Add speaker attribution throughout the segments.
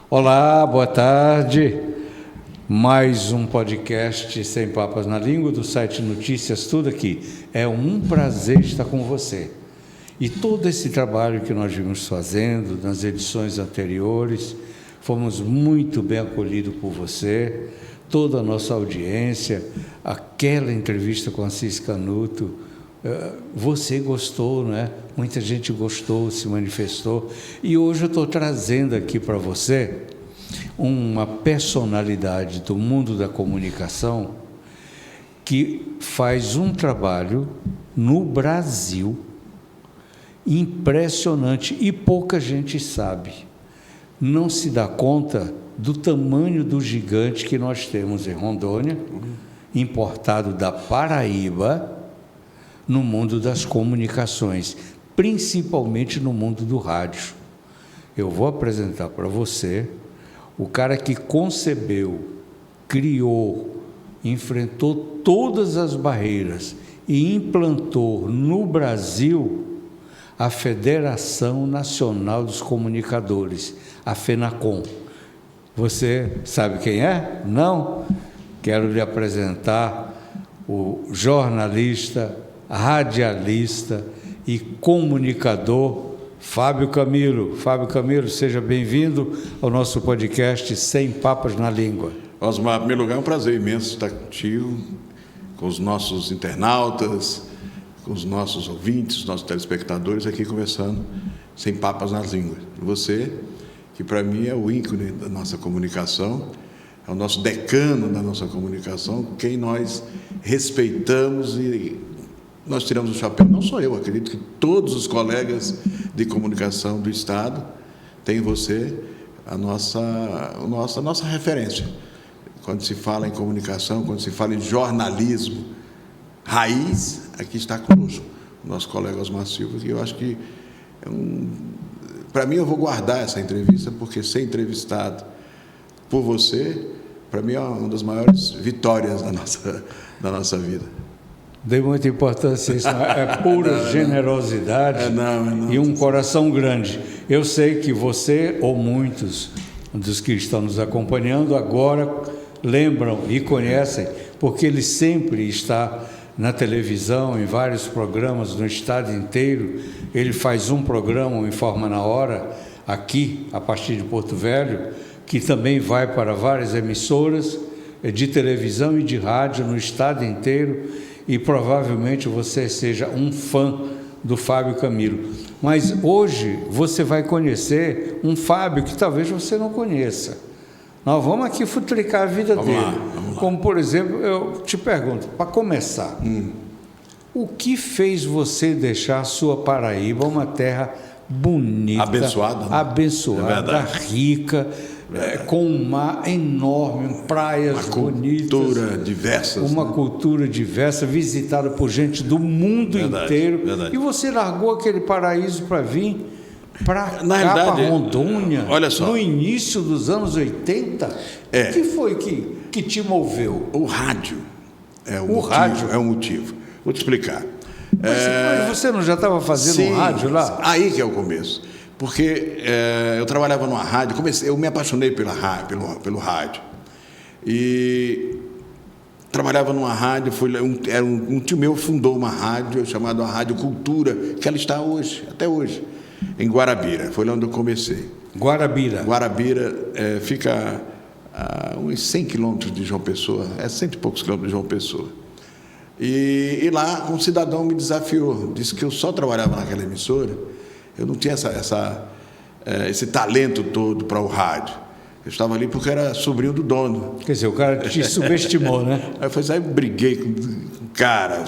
Speaker 1: Olá, boa tarde. Mais um podcast Sem Papas na Língua do site Notícias Tudo Aqui. É um prazer estar com você. E todo esse trabalho que nós vimos fazendo nas edições anteriores, fomos muito bem acolhidos por você, toda a nossa audiência, aquela entrevista com Assis Canuto. Você gostou, não é? Muita gente gostou, se manifestou. E hoje eu estou trazendo aqui para você uma personalidade do mundo da comunicação que faz um trabalho no Brasil impressionante e pouca gente sabe. Não se dá conta do tamanho do gigante que nós temos em Rondônia, importado da Paraíba, no mundo das comunicações, principalmente no mundo do rádio. Eu vou apresentar para você o cara que concebeu, criou, enfrentou todas as barreiras e implantou no Brasil a Federação Nacional dos Comunicadores, a FENACOM. Você sabe quem é? Não? Quero lhe apresentar o jornalista, radialista e comunicador Fábio Camilo. Fábio Camilo, seja bem-vindo ao nosso podcast Sem Papas na Língua.
Speaker 2: Osmar, em primeiro lugar, é um prazer imenso estar contigo, com os nossos internautas, com os nossos ouvintes, os nossos telespectadores aqui conversando Sem Papas na Língua. Você, que para mim é o ícone da nossa comunicação, é o nosso decano da nossa comunicação, quem nós respeitamos e nós tiramos o chapéu. Não só eu, acredito que todos os colegas de comunicação do Estado têm você a nossa referência. Quando se fala em comunicação, quando se fala em jornalismo raiz, aqui está conosco o nosso colega Osmar Silva, que eu acho que para mim, eu vou guardar essa entrevista, porque ser entrevistado por você, para mim, é uma das maiores vitórias da nossa vida.
Speaker 1: Dei muita importância a isso, é pura generosidade e um coração grande. Eu sei que você, ou muitos dos que estão nos acompanhando agora, lembram e conhecem, porque ele sempre está na televisão, em vários programas no estado inteiro. Ele faz um programa, o Informa na Hora, aqui, a partir de Porto Velho, que também vai para várias emissoras de televisão e de rádio no estado inteiro, e provavelmente você seja um fã do Fábio Camilo. Mas hoje você vai conhecer um Fábio que talvez você não conheça. Nós vamos aqui futricar a vida dele.
Speaker 2: Vamos lá.
Speaker 1: Como, por exemplo, eu te pergunto, para começar, o que fez você deixar a sua Paraíba uma terra bonita, abençoada, rica, com um mar enorme, praias bonitas, uma cultura diversa, visitada por gente do mundo inteiro. E você largou aquele paraíso para vir para cá, para Rondônia,
Speaker 2: olha só,
Speaker 1: no início dos anos 80? O que foi que te moveu?
Speaker 2: O rádio é o motivo. Vou te explicar.
Speaker 1: Mas você não já estava fazendo um rádio lá?
Speaker 2: Aí que é o começo. Porque eu trabalhava numa rádio, eu me apaixonei pelo rádio. E trabalhava numa rádio, um tio meu fundou uma rádio chamada Rádio Cultura, que ela está hoje, até hoje, em Guarabira. Foi lá onde eu comecei.
Speaker 1: Guarabira
Speaker 2: fica a uns 100 quilômetros de João Pessoa, 100 e poucos quilômetros de João Pessoa. E lá um cidadão me desafiou, disse que eu só trabalhava naquela emissora. Eu não tinha esse talento todo para o rádio. Eu estava ali porque era sobrinho do dono.
Speaker 1: Quer dizer, o cara te subestimou, né?
Speaker 2: Aí eu briguei com o cara.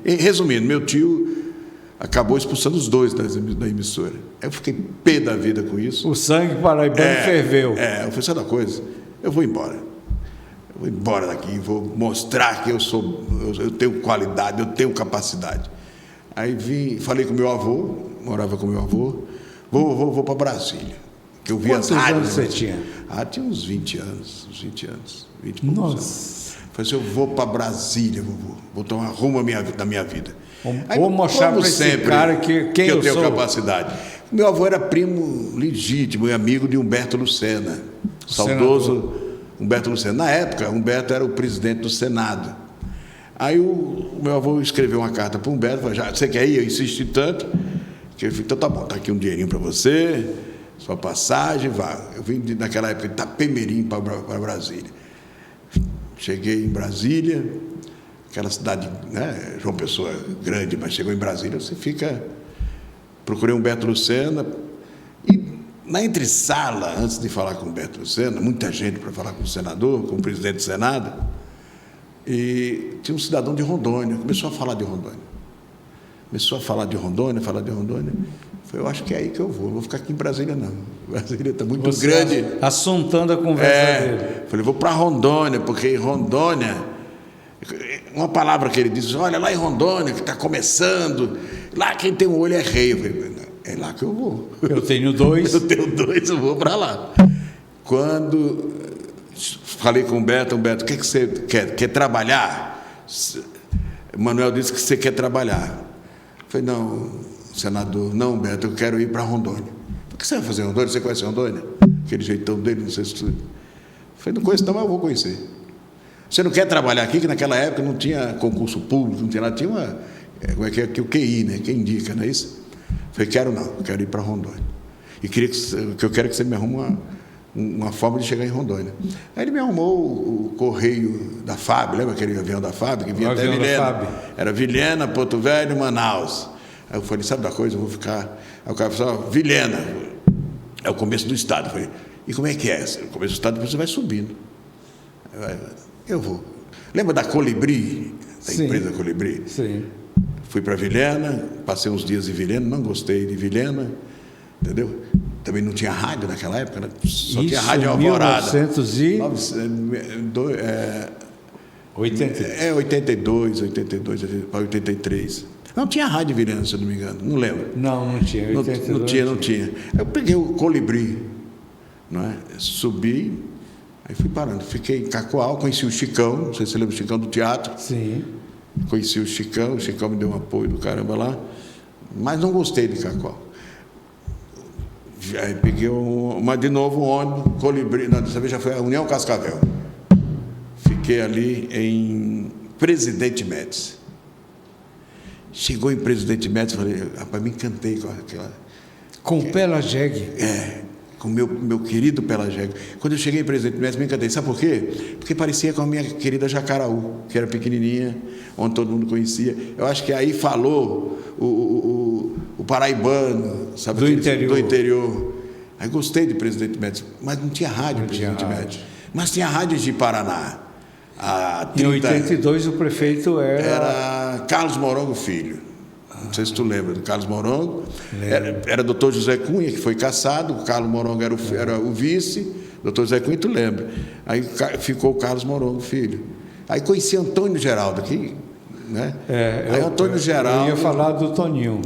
Speaker 2: Resumindo, meu tio acabou expulsando os dois da emissora. Aí eu fiquei pé da vida com isso.
Speaker 1: O sangue paraibano ferveu.
Speaker 2: Eu falei, sabe uma coisa? Eu vou embora. Eu vou embora daqui, vou mostrar que eu tenho qualidade, eu tenho capacidade. Aí falei com meu avô, morava com meu avô, vou para Brasília. Que eu vi
Speaker 1: Quantos anos você tinha?
Speaker 2: Tinha uns 20 anos, 20 e
Speaker 1: Nossa.
Speaker 2: anos. Falei assim, eu vou para Brasília, vou tomar rumo da minha vida.
Speaker 1: Vou mostrar para esse cara quem
Speaker 2: eu
Speaker 1: eu
Speaker 2: tenho
Speaker 1: sou.
Speaker 2: capacidade. Meu avô era primo legítimo e amigo de Humberto Lucena, saudoso Humberto Lucena. Na época, Humberto era o presidente do Senado. Aí o meu avô escreveu uma carta para o Humberto, falou, já, você quer ir? Eu insisti tanto, que ele falou, então tá bom, tá aqui um dinheirinho para você, sua passagem, vá. Eu vim naquela época de Itapemirim para Brasília. Cheguei em Brasília, aquela cidade, né, João Pessoa grande, mas chegou em Brasília, você fica... Procurei Humberto Lucena e na entressala, antes de falar com Humberto Lucena, muita gente para falar com o senador, com o presidente do Senado, e tinha um cidadão de Rondônia, começou a falar de Rondônia. Falar de Rondônia. Falei, eu acho que é aí que eu vou, não vou ficar aqui em Brasília, não. Brasília está muito grande.
Speaker 1: Assuntando a conversa dele.
Speaker 2: Falei, vou para Rondônia, porque em Rondônia, uma palavra que ele disse, olha, lá em Rondônia, que está começando, lá quem tem um olho é rei. Eu falei, é lá que eu vou.
Speaker 1: Eu tenho 2.
Speaker 2: Eu tenho 2, eu vou para lá. Quando falei com o Humberto, o que você quer? Quer trabalhar? Manuel disse que você quer trabalhar. Eu falei, não, senador, não, Humberto, eu quero ir para Rondônia. O que você vai fazer em Rondônia? Você conhece Rondônia? Aquele jeitão dele, não sei se você... Eu falei, não conheço não, mas eu vou conhecer. Você não quer trabalhar aqui, que naquela época não tinha concurso público, não tinha nada, tinha uma... Como é que é? O QI, né? Quem indica, não é isso? Eu falei, quero não, eu quero ir para Rondônia. E eu quero que você me arrume uma forma de chegar em Rondônia. Aí ele me arrumou o correio da FAB, lembra aquele avião da FAB que vinha até Vilhena? Era Vilhena, Porto Velho, Manaus. Aí eu falei, sabe da coisa, eu vou ficar... Aí o cara falou, Vilhena, é o começo do estado. Eu falei, e como é que é? O começo do estado, depois você vai subindo. Eu vou. Lembra da Colibri? Da empresa Colibri?
Speaker 1: Sim.
Speaker 2: Fui para Vilhena, passei uns dias em Vilhena, não gostei de Vilhena, entendeu? Também não tinha rádio naquela época, né? Só tinha rádio Alvorada. 82, 83. Não tinha rádio em Vilhena, se eu não me engano, não lembro.
Speaker 1: Não tinha. 82,
Speaker 2: não tinha. Eu peguei o Colibri, não é? Subi, aí fui parando. Fiquei em Cacoal, conheci o Chicão, não sei se você lembra do Chicão do teatro. Sim. Conheci o Chicão me deu um apoio do caramba lá, mas não gostei de Cacoal. Aí peguei de novo um ônibus, Colibri, não, dessa vez já foi a União Cascavel. Fiquei ali em Presidente Médici. Chegou em Presidente Médici, falei, rapaz, me encantei com aquela...
Speaker 1: Com o Pelageg.
Speaker 2: Com o meu querido Pelageg. Quando eu cheguei em Presidente Médici, me encantei. Sabe por quê? Porque parecia com a minha querida Jacaraú, que era pequenininha, onde todo mundo conhecia. Eu acho que aí falou o paraibano, sabe? Do interior. Aí gostei de Presidente Médici, mas não tinha rádio em Presidente Médici. Mas tinha rádio de Paraná.
Speaker 1: Em 82 o prefeito
Speaker 2: era Carlos Morongo Filho. Não sei se tu lembra do Carlos Morongo. Era doutor José Cunha, que foi cassado. O Carlos Morongo era o vice. Doutor José Cunha, tu lembra? Aí ficou o Carlos Morongo Filho. Aí conheci Antônio Geraldo aqui, né? Aí Antônio Geraldo...
Speaker 1: Eu ia falar do Toninho.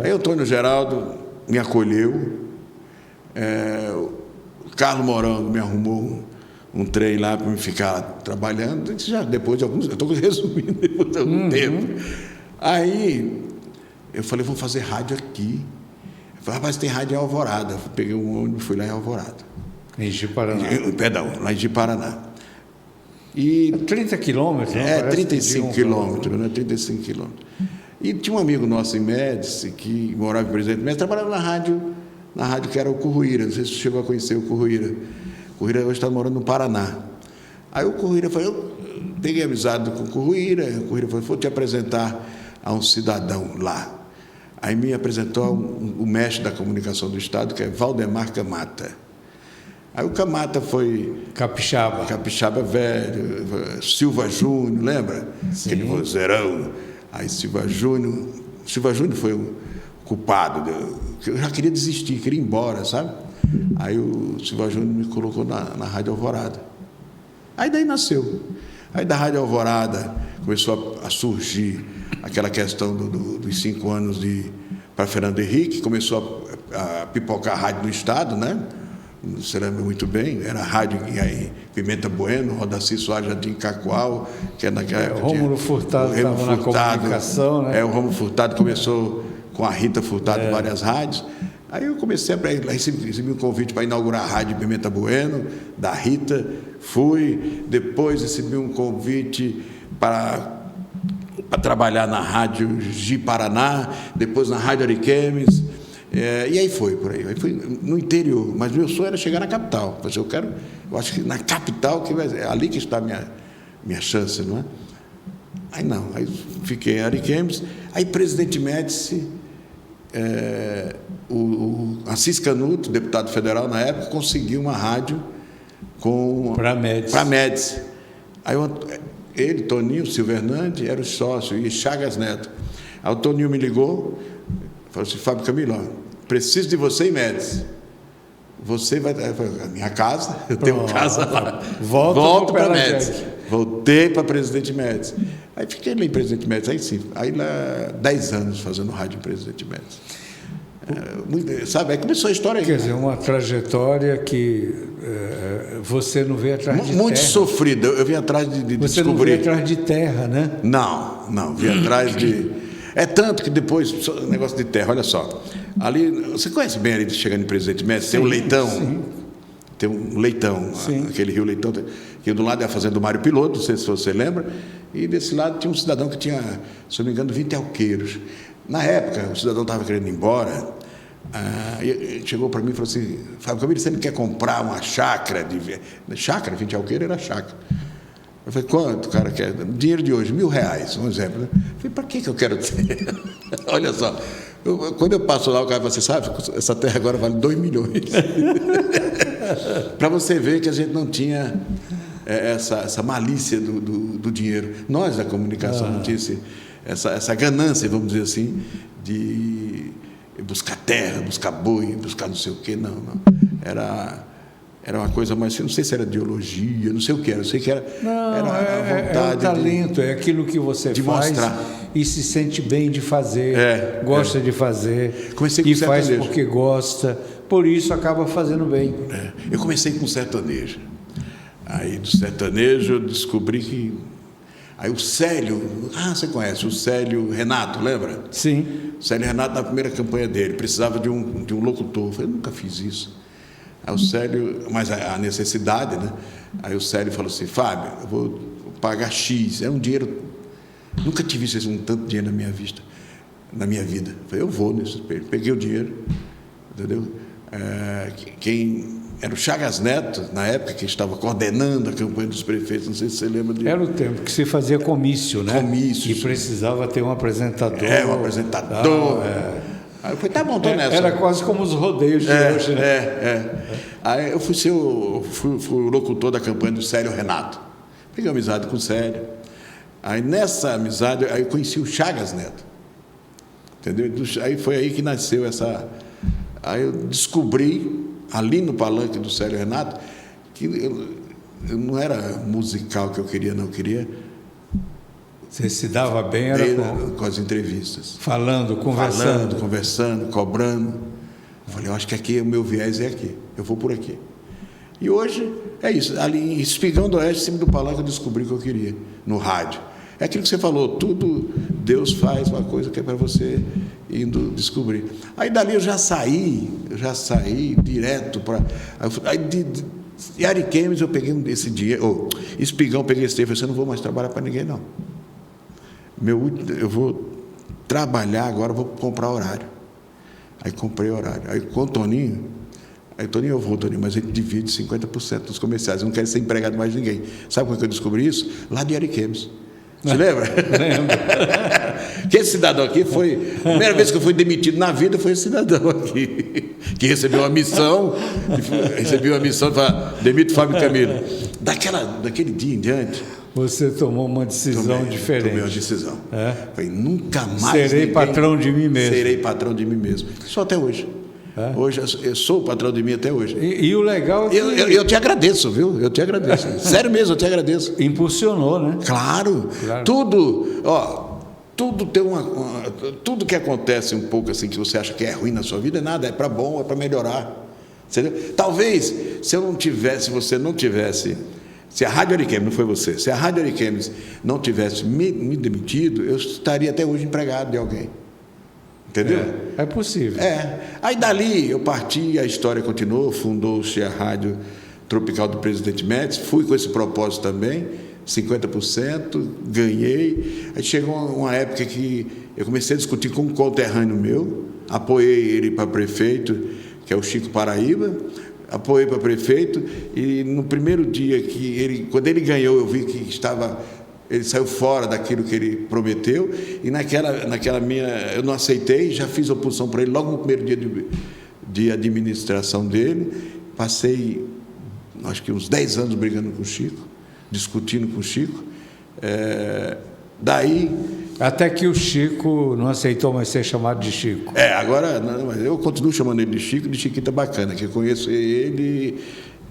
Speaker 2: Aí Antônio Geraldo me acolheu. O Carlos Morongo me arrumou um trem lá para me ficar trabalhando. Já depois de alguns... Eu estou resumindo, depois de algum tempo. Aí eu falei, vamos fazer rádio aqui. Eu falei, rapaz, tem rádio em Alvorada. Eu peguei um ônibus e fui lá em Alvorada.
Speaker 1: Em Ji-Paraná.
Speaker 2: Lá em Ji-Paraná. E
Speaker 1: 30 quilômetros?
Speaker 2: 35 quilômetros, né? 35 quilômetros. E tinha um amigo nosso em Médici, que morava em Presidente Médici, trabalhava na rádio que era o Curruíra. Não sei se você chegou a conhecer o Curruíra. O Curruíra hoje está morando no Paraná. Aí o Curruíra falou, eu peguei amizade com o Curruíra falou, vou te apresentar a um cidadão lá. Aí me apresentou o mestre da comunicação do Estado, que é Valdemar Camata. Aí o Camata foi... Capixaba velho, Silva Júnior, lembra? Sim. Aquele vozeirão. Aí Silva Júnior foi o culpado. Eu já queria desistir, queria ir embora, sabe? Aí o Silva Júnior me colocou na Rádio Alvorada. Aí daí nasceu. Aí da Rádio Alvorada começou a surgir aquela questão dos 5 anos para Fernando Henrique, começou a pipocar a rádio do Estado, né? Você lembra muito bem, era a rádio em Pimenta Bueno, Rodacy Soares já tinha em Cacoal, que era naquela época.
Speaker 1: O Rômulo Furtado estava na comunicação, né?
Speaker 2: O Rômulo Furtado começou com a Rita Furtado em várias rádios. Aí eu comecei recebi um convite para inaugurar a Rádio Pimenta Bueno, da Rita, fui. Depois recebi um convite para trabalhar na Rádio Ji Paraná, depois na Rádio Ariquemes, e aí foi por aí. Aí fui no interior, mas meu sonho era chegar na capital. Eu acho que na capital, é ali que está a minha chance, não é? Aí não, aí fiquei em Ariquemes, aí Presidente Médici, o Assis Canuto, deputado federal na época, conseguiu uma rádio para Médici. Aí ele, Toninho, Silvio Hernandes, era o sócio, e Chagas Neto. Aí o Toninho me ligou, falou assim: Fábio Camilo, preciso de você em Médici. Você vai... A minha casa, eu tenho casa lá. Volto para Médici. Voltei para Presidente Médici. Aí fiquei lá em Presidente Médici, aí sim. Aí lá, 10 anos fazendo rádio em Presidente Médici. Sabe, aí começou a história aí.
Speaker 1: Quer dizer, uma trajetória que você não veio atrás de terra.
Speaker 2: Muito sofrida. Eu vim atrás de
Speaker 1: você
Speaker 2: descobrir. Você
Speaker 1: não veio atrás de terra, né?
Speaker 2: Não. Vim atrás de... É tanto que depois, negócio de terra, olha só. Ali, você conhece bem ali, chegando em Presidente Médici, tem um leitão.
Speaker 1: Sim.
Speaker 2: Tem um leitão, aquele rio Leitão, que do lado é a fazenda do Mário Piloto, não sei se você lembra, e desse lado tinha um cidadão que tinha, se não me engano, 20 alqueiros. Na época, o cidadão estava querendo ir embora, e chegou para mim e falou assim: Fábio Camilo, você não quer comprar uma chácara? Chácara, 20 alqueiros era chácara. Eu falei: quanto o cara quer? Dinheiro de hoje, R$1.000, um exemplo. Né? Eu falei: para que eu quero ter? Olha só, quando eu passo lá, o cara fala assim: sabe, essa terra agora vale 2 milhões. Para você ver que a gente não tinha essa malícia do dinheiro. Nós, da comunicação, não tinha essa ganância, vamos dizer assim, de buscar terra, buscar boi, buscar não sei o quê. Não. Era uma coisa mais... Não sei se era ideologia, não sei o que era. Eu sei que era a vontade...
Speaker 1: É o talento, é aquilo que você
Speaker 2: de
Speaker 1: faz
Speaker 2: mostrar.
Speaker 1: E se sente bem de fazer, gosta de fazer,
Speaker 2: comecei com
Speaker 1: e faz
Speaker 2: sertanejo.
Speaker 1: porque gosta, por isso acaba fazendo bem.
Speaker 2: Eu comecei com sertanejo. Aí do sertanejo eu descobri que... Aí o Célio... você conhece o Célio Renato, lembra?
Speaker 1: Sim.
Speaker 2: O Célio Renato, na primeira campanha dele, precisava de um locutor. Eu falei: eu nunca fiz isso. Aí o Célio... Mas a necessidade, né? Aí o Célio falou assim: Fábio, eu vou pagar X. É um dinheiro... Nunca tive tanto dinheiro na minha vida. Eu falei: eu vou nesse espelho. Peguei o dinheiro, entendeu? Quem era o Chagas Neto, na época, que estava coordenando a campanha dos prefeitos, não sei se você lembra disso.
Speaker 1: Era o tempo que se fazia comício, né?
Speaker 2: Comício.
Speaker 1: E precisava ter um apresentador.
Speaker 2: Um apresentador. Aí eu falei: tá bom, tô nessa.
Speaker 1: Era quase como os rodeios de hoje, né?
Speaker 2: Aí eu fui o locutor da campanha do Célio Renato. Peguei amizade com o Célio. Aí nessa amizade, aí eu conheci o Chagas Neto. Entendeu? Aí foi aí que nasceu essa... Aí eu descobri, ali no palanque do Célio Renato, que eu não era musical que eu queria, não. Eu queria...
Speaker 1: Você se dava bem, era
Speaker 2: com as entrevistas.
Speaker 1: Conversando,
Speaker 2: cobrando. Eu falei: eu acho que aqui, o meu viés é aqui. Eu vou por aqui. E hoje é isso. Ali em Espigão do Oeste, em cima do palanque, eu descobri o que eu queria, no rádio. É aquilo que você falou, tudo Deus faz uma coisa que é para você indo descobrir. Aí dali eu já saí direto para... Aí de Ariquemes eu peguei esse dinheiro, Espigão, peguei esse dinheiro e falei: eu não vou mais trabalhar para ninguém, não. Eu vou trabalhar agora, vou comprar horário. Aí comprei horário. Aí com o Toninho, eu vou, Toninho, mas ele divide 50% dos comerciais, eu não quero ser empregado mais de ninguém. Sabe como é que eu descobri isso? Lá de Ariquemes. Você lembra?
Speaker 1: Lembro.
Speaker 2: Que esse cidadão aqui foi... A primeira vez que eu fui demitido na vida foi esse cidadão aqui, que recebeu uma missão de falar: demite Fábio Camilo. Daquele dia em diante...
Speaker 1: Você tomou uma decisão diferente.
Speaker 2: Tomei uma decisão. Falei: nunca mais...
Speaker 1: Serei patrão de mim mesmo.
Speaker 2: Serei patrão de mim mesmo. Só até hoje. Hoje eu sou o patrão de mim até hoje.
Speaker 1: E o legal é que...
Speaker 2: Eu te agradeço, viu? Eu te agradeço. Sério mesmo, eu te agradeço.
Speaker 1: Impulsionou, né?
Speaker 2: Claro. Tudo tem tudo que acontece um pouco assim, que você acha que é ruim na sua vida, é nada, é para bom, é para melhorar. Entendeu? Talvez, se você não tivesse... Se a Rádio Ariquemes, não foi você, se a Rádio Ariquemes não tivesse me demitido, eu estaria até hoje empregado de alguém. Entendeu?
Speaker 1: É possível.
Speaker 2: Aí dali eu parti, a história continuou, fundou-se a Rádio Tropical do Presidente Médici, fui com esse propósito também, 50%, ganhei. Aí chegou uma época que eu comecei a discutir com um conterrâneo meu, apoiei ele para prefeito, que é o Chico Paraíba, apoiei para prefeito, e no primeiro dia quando ele ganhou, eu vi que ele saiu fora daquilo que ele prometeu, e naquela minha, eu não aceitei, já fiz oposição para ele logo no primeiro dia de administração dele. Passei, acho que uns 10 anos brigando com o Chico, discutindo com o Chico. Daí...
Speaker 1: Até que o Chico não aceitou mais ser chamado de Chico.
Speaker 2: Agora, mas eu continuo chamando ele de Chico, de Chiquita Bacana, que eu conheço ele...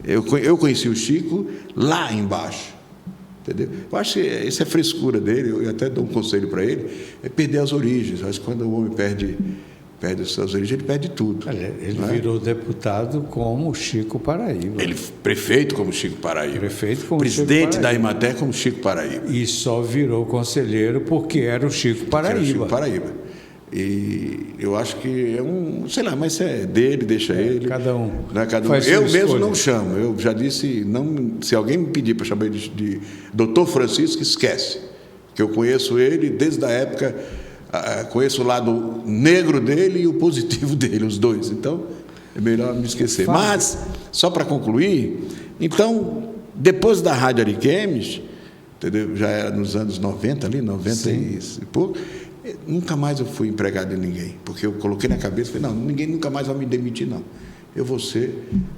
Speaker 2: Eu conheci o Chico lá embaixo. Entendeu? Eu acho que isso é frescura dele, eu até dou um conselho para ele, é perder as origens. Eu acho que quando o homem perde as suas origens, ele perde tudo.
Speaker 1: Ele virou deputado como Chico Paraíba.
Speaker 2: Ele prefeito como Chico Paraíba. Presidente da Imater como Chico Paraíba.
Speaker 1: E só virou conselheiro porque era o Chico Paraíba.
Speaker 2: Era o Chico Paraíba. E eu acho que sei lá, mas é dele, deixa ele.
Speaker 1: Cada um.
Speaker 2: Eu mesmo não chamo. Eu já disse, se alguém me pedir para chamar ele de Dr. Francisco, esquece. Que eu conheço ele desde a época, conheço o lado negro dele e o positivo dele, os dois. Então, é melhor me esquecer. Mas, só para concluir, então, depois da Rádio Ariquemes, entendeu? Já era nos anos 90, ali, 90 Sim. e pouco, nunca mais eu fui empregado de ninguém, porque eu coloquei na cabeça, falei, não, ninguém nunca mais vai me demitir, não. Eu vou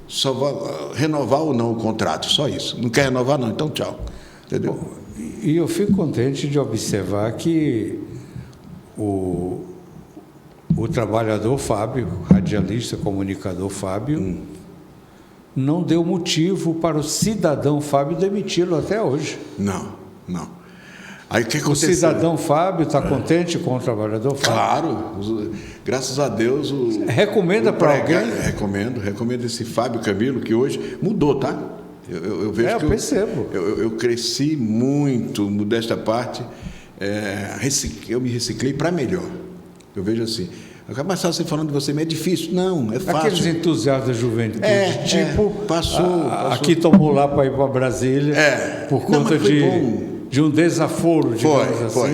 Speaker 2: só vou renovar ou não o contrato, só isso. Não quer renovar, não, então tchau. Entendeu?
Speaker 1: Bom, e eu fico contente de observar que o trabalhador Fábio, radialista, comunicador Fábio, não deu motivo para o cidadão Fábio demiti-lo até hoje.
Speaker 2: Não. Aí, o que aconteceu?
Speaker 1: O cidadão Fábio está contente com o trabalhador Fábio?
Speaker 2: Claro, graças a Deus.
Speaker 1: Recomenda para alguém?
Speaker 2: Recomendo esse Fábio Camilo, que hoje mudou, tá? Eu vejo que
Speaker 1: percebo.
Speaker 2: Eu cresci muito, modesta parte, eu me reciclei para melhor. Eu vejo assim. Mas você falando de você, mas é difícil. Não, é fácil.
Speaker 1: Aqueles entusiastas da juventude,
Speaker 2: passou.
Speaker 1: Aqui tomou lá para ir para Brasília, por conta de um desaforo, digamos assim.
Speaker 2: Foi.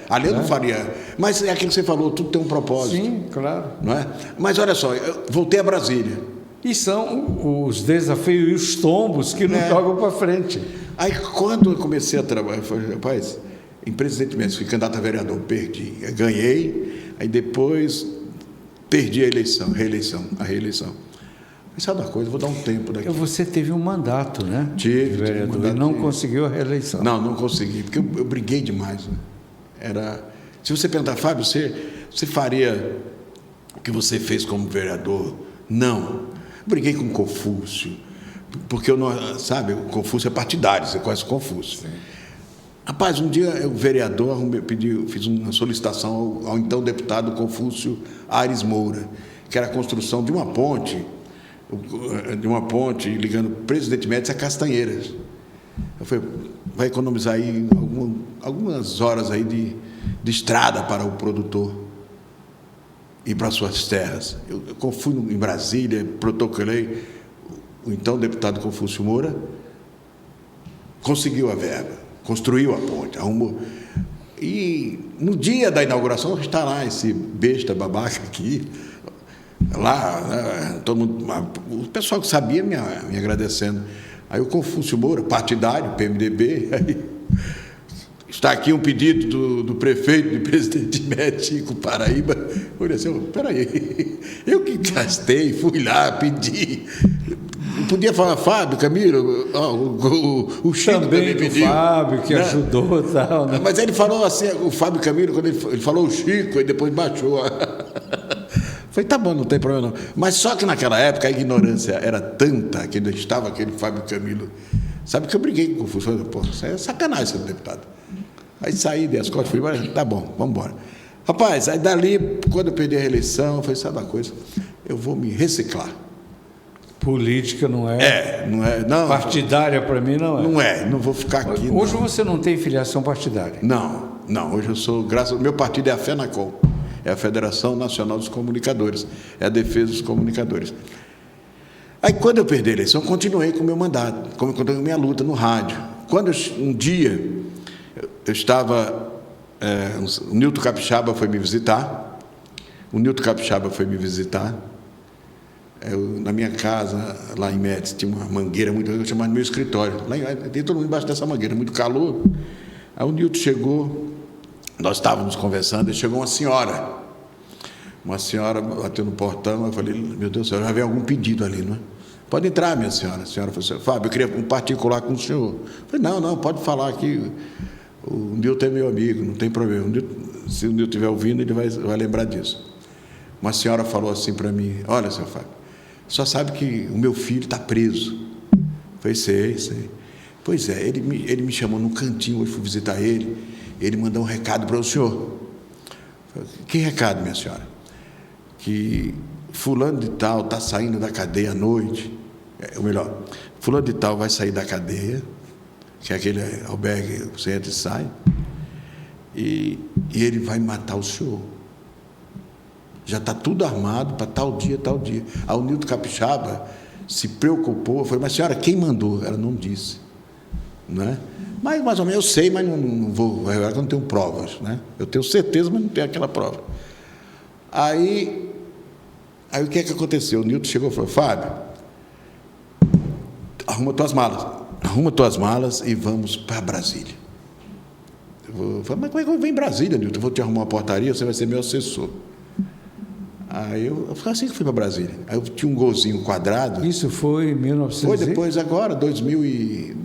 Speaker 2: Ali eu não faria. Mas é aquilo que você falou, tudo tem um propósito.
Speaker 1: Sim, claro.
Speaker 2: Não é? Mas olha só, eu voltei a Brasília.
Speaker 1: E são os desafios e os tombos que não jogam para frente.
Speaker 2: Aí, quando eu comecei a trabalhar, eu falei, rapaz, em Presidente Médici, fui candidato a vereador, perdi. Eu ganhei, aí depois perdi a reeleição. Mas sabe uma coisa, vou dar um tempo daqui.
Speaker 1: Você teve um mandato, né?
Speaker 2: Tive
Speaker 1: vereador,
Speaker 2: um mandato.
Speaker 1: E não conseguiu a reeleição.
Speaker 2: Não consegui, porque eu briguei demais. Né? Se você perguntar, Fábio, você faria o que você fez como vereador? Não. Briguei com o Confúcio, porque eu não... Sabe, o Confúcio é partidário, você conhece o Confúcio. Sim. Rapaz, um dia o vereador fiz uma solicitação ao então deputado Confúcio Aires Moura, que era a construção de uma ponte ligando Presidente Médici a Castanheiras. Eu falei, vai economizar aí algumas horas aí de estrada para o produtor ir para suas terras. Eu fui em Brasília, protocolei, o então deputado Confúcio Moura conseguiu a verba, construiu a ponte, arrumou. E no dia da inauguração está lá esse besta babaca aqui, lá, todo mundo, o pessoal que sabia me agradecendo. Aí o Confúcio Moura, partidário, PMDB, aí, está aqui um pedido do prefeito de Presidente Médici, Chico Paraíba. Eu olhei assim, peraí, eu que gastei, fui lá, pedi. Eu podia falar, Fábio Camilo, o Chico também pediu.
Speaker 1: O Fábio, que ajudou e tal. Né?
Speaker 2: Mas ele falou assim, o Fábio Camilo, quando ele falou o Chico, aí depois baixou. Falei, tá bom, não tem problema não. Mas só que naquela época a ignorância era tanta que ainda estava aquele Fábio Camilo. Sabe que eu briguei com o Confúcio. Falei, pô, isso é sacanagem, seu deputado. Aí saí, dei as costas, fui embora, tá bom, vamos embora. Rapaz, aí dali, quando eu perdi a reeleição, eu falei, sabe uma coisa? Eu vou me reciclar.
Speaker 1: Política não é.
Speaker 2: Não.
Speaker 1: Partidária para mim não é.
Speaker 2: Não vou ficar aqui.
Speaker 1: Hoje você não tem filiação partidária?
Speaker 2: Não, hoje eu sou, meu partido é a FENACOM. É a Federação Nacional dos Comunicadores, é a defesa dos comunicadores. Aí, quando eu perdi a eleição, continuei com o meu mandato, continuei com a minha luta no rádio. Quando um dia eu estava... o Nilton Capixaba foi me visitar. Na minha casa, lá em Médici, tinha uma mangueira muito grande, chamada meu escritório. Lá tem todo mundo embaixo dessa mangueira, muito calor. Aí o Nilton chegou, nós estávamos conversando, e chegou uma senhora bateu no portão. Eu falei, meu Deus do céu, já vem algum pedido ali, não é? Pode entrar, minha senhora. A senhora falou assim, Fábio, eu queria um particular com o senhor. Eu falei, não, pode falar aqui. O Nilton é meu amigo, não tem problema. Se o Nilton estiver ouvindo, ele vai lembrar disso. Uma senhora falou assim para mim, olha, seu Fábio, só sabe que o meu filho está preso. Eu falei, sei. Pois é, ele me chamou num cantinho, hoje fui visitar ele mandou um recado para o senhor. Falei, que recado, minha senhora? Que fulano de tal está saindo da cadeia à noite, ou melhor, fulano de tal vai sair da cadeia, que é aquele albergue, você entra e sai, e ele vai matar o senhor. Já está tudo armado para tal dia. Aí o Nilton Capixaba se preocupou, falou, mas senhora, quem mandou? Ela não disse, né? Mas mais ou menos eu sei, mas não vou revelar, que eu não tenho provas, né? Eu tenho certeza, mas não tenho aquela prova. Aí o que é que aconteceu? O Nilton chegou e falou, Fábio, arruma tuas malas e vamos para Brasília. Eu falei, mas como é que eu vou em Brasília, Nilton? Eu vou te arrumar uma portaria, você vai ser meu assessor. Aí eu falei assim que fui para Brasília. Aí eu tinha um golzinho quadrado.
Speaker 1: Isso foi em 1900?
Speaker 2: Foi depois, agora, em 2000,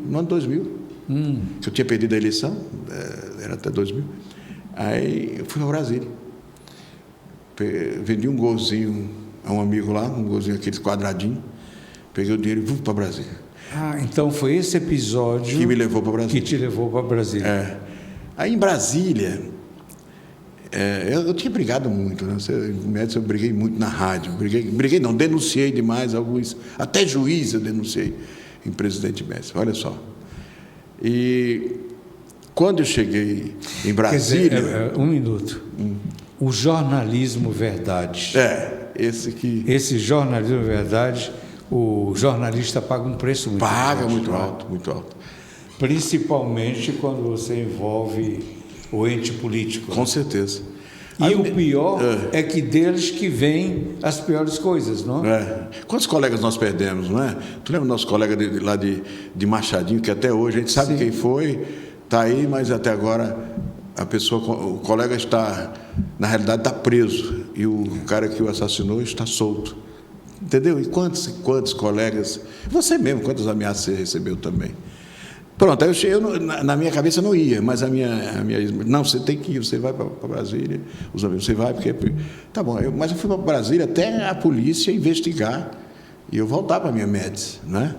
Speaker 2: no ano 2000. Que eu tinha perdido a eleição, era até 2000. Aí eu fui para Brasília. Vendi um golzinho a um amigo lá, um golzinho aqueles quadradinhos. Peguei o dinheiro e fui para Brasília.
Speaker 1: Então foi esse episódio
Speaker 2: que me levou para Brasília.
Speaker 1: Que te levou para Brasília.
Speaker 2: Aí em Brasília, eu tinha brigado muito, né? Eu briguei muito na rádio. Denunciei demais alguns, até juiz eu denunciei em Presidente Médici, olha só. E quando eu cheguei em Brasília...
Speaker 1: Quer dizer, um minuto. O jornalismo verdade.
Speaker 2: Esse
Speaker 1: jornalismo verdade, o jornalista paga um preço muito alto.
Speaker 2: Paga muito alto, muito alto.
Speaker 1: Principalmente quando você envolve o ente político.
Speaker 2: Com certeza.
Speaker 1: E o pior é que deles que vêm as piores coisas, não?
Speaker 2: Quantos colegas nós perdemos, não é? Tu lembra do nosso colega lá de Machadinho, que até hoje a gente sabe quem foi, está aí, mas até agora o colega está, na realidade, está preso, e o cara que o assassinou está solto. Entendeu? E quantos colegas, você mesmo, quantas ameaças você recebeu também? Pronto, aí na minha cabeça não ia, mas a minha não, você tem que ir, você vai para Brasília, os amigos, você vai, porque... Tá bom, mas eu fui para Brasília até a polícia investigar, e eu voltar para a minha Médici, né?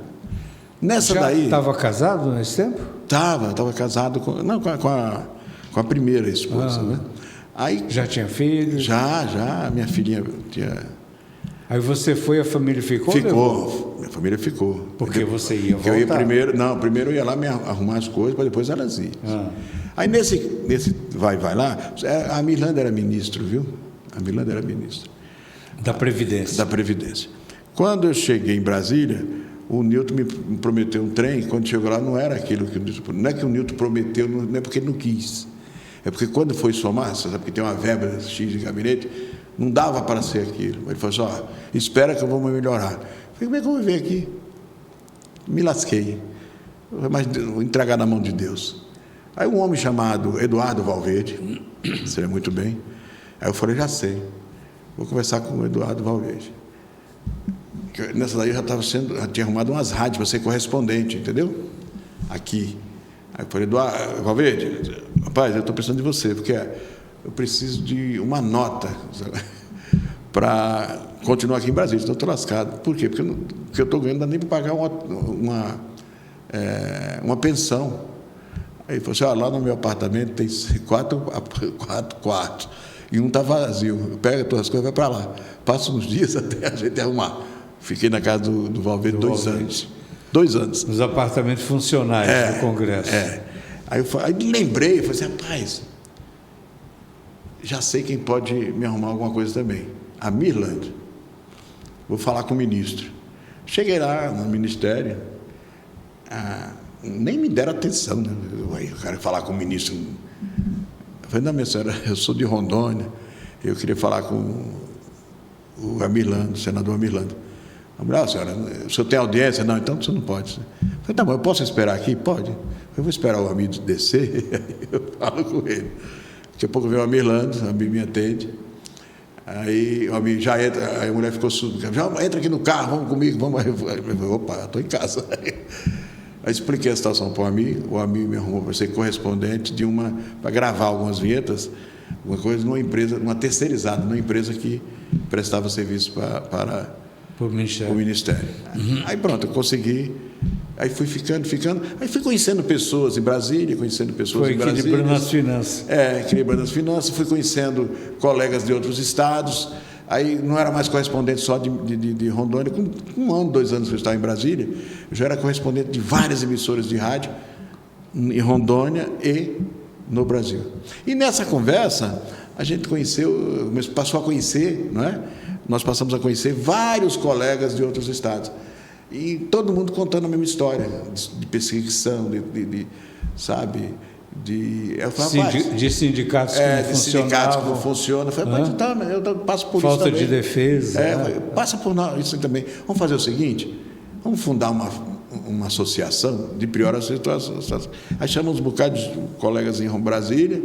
Speaker 2: Nessa
Speaker 1: Já
Speaker 2: daí...
Speaker 1: estava casado nesse tempo?
Speaker 2: Estava casado com a primeira esposa, né? Aí,
Speaker 1: já tinha filho?
Speaker 2: Já, minha filhinha tinha...
Speaker 1: Aí você foi, a família ficou?
Speaker 2: Minha família ficou.
Speaker 1: Porque você ia voltar?
Speaker 2: Eu ia primeiro eu ia lá me arrumar as coisas, para depois elas iam. Aí nesse vai lá, a Mirlanda era ministro, viu? A Mirlanda era ministra.
Speaker 1: Da Previdência.
Speaker 2: Da Previdência. Quando eu cheguei em Brasília, o Nilton me prometeu um trem, quando chegou lá não era aquilo que o Nilton... Não é que o Nilton prometeu, não é porque ele não quis. É porque quando foi somar, você sabe que tem uma verba X de gabinete, não dava para ser aquilo. Ele falou assim, espera que eu vou melhorar. Eu falei, como é que eu vou viver aqui? Me lasquei. Mas vou entregar na mão de Deus. Aí um homem chamado Eduardo Valverde, seria muito bem. Aí eu falei, já sei. Vou conversar com o Eduardo Valverde. Nessa daí eu já tinha arrumado umas rádios para ser correspondente, entendeu? Aqui. Aí eu falei, Eduardo Valverde, rapaz, eu estou precisando de você, porque eu preciso de uma nota para continuar aqui em Brasília, então eu estou lascado. Por quê? Porque eu estou ganhando, não dá nem para pagar uma pensão. Aí ele falou assim, lá no meu apartamento tem 4 quartos e um está vazio. Pega todas as coisas e vai para lá. Passa uns dias até a gente arrumar. Fiquei na casa do Valverde 2 anos. 2 anos.
Speaker 1: Nos apartamentos funcionais do Congresso.
Speaker 2: Aí lembrei, falei assim, rapaz, já sei quem pode me arrumar alguma coisa também. A Mirlândia. Vou falar com o ministro. Cheguei lá no ministério, nem me deram atenção, né? Eu quero falar com o ministro. Eu falei, não, minha senhora, eu sou de Rondônia, eu queria falar com o Amirlândia, o senador Amirlândia. Senhora, o senhor tem audiência? Não, então o senhor não pode. Eu falei, tá bom, eu posso esperar aqui? Pode. Eu vou esperar o amigo descer, eu falo com ele. Daqui a pouco vem o Amirlândia, o amigo me atende. Aí o amigo já entra, aí a mulher ficou surda. Já entra aqui no carro, vamos comigo, vamos. Eu falei, opa, estou em casa. Aí expliquei a situação para o amigo me arrumou para ser correspondente para gravar algumas vinhetas, uma coisa numa empresa, uma terceirizada, numa empresa que prestava serviço para o Ministério. Aí pronto, eu consegui. Aí fui ficando. Aí fui conhecendo pessoas em Brasília,
Speaker 1: Foi equilibrando as finanças.
Speaker 2: Equilibrando as finanças. Fui conhecendo colegas de outros estados. Aí não era mais correspondente só de Rondônia. Com 1 ano, 2 anos que eu estava em Brasília, eu já era correspondente de várias emissoras de rádio em Rondônia e no Brasil. E nessa conversa, a gente passou a conhecer, não é? Nós passamos a conhecer vários colegas de outros estados. E todo mundo contando a mesma história, de perseguição, sabe? De
Speaker 1: sindicatos que não funcionavam.
Speaker 2: De sindicatos que não funcionam. Eu falei, então, eu passo por
Speaker 1: Falta
Speaker 2: isso também.
Speaker 1: De defesa.
Speaker 2: Passa por isso também. Vamos fazer o seguinte, vamos fundar uma associação de pior situação. Aí chamamos um bocado de colegas em Brasília,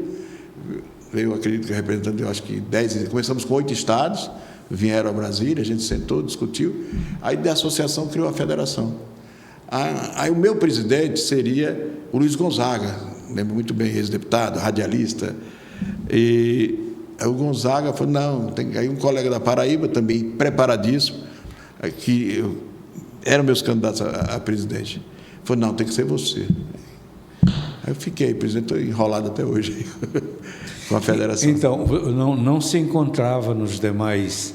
Speaker 2: eu acredito que representante, eu acho que 10, começamos com 8 estados, vieram a Brasília, a gente sentou, discutiu, aí da associação criou a federação. Aí o meu presidente seria o Luiz Gonzaga, lembro muito bem, ex-deputado, radialista, e aí o Gonzaga falou, não, aí um colega da Paraíba, também preparadíssimo, que eram meus candidatos a presidente, falou, não, tem que ser você. Aí eu fiquei, presidente, estou enrolado até hoje com a federação.
Speaker 1: Então, não se encontrava nos demais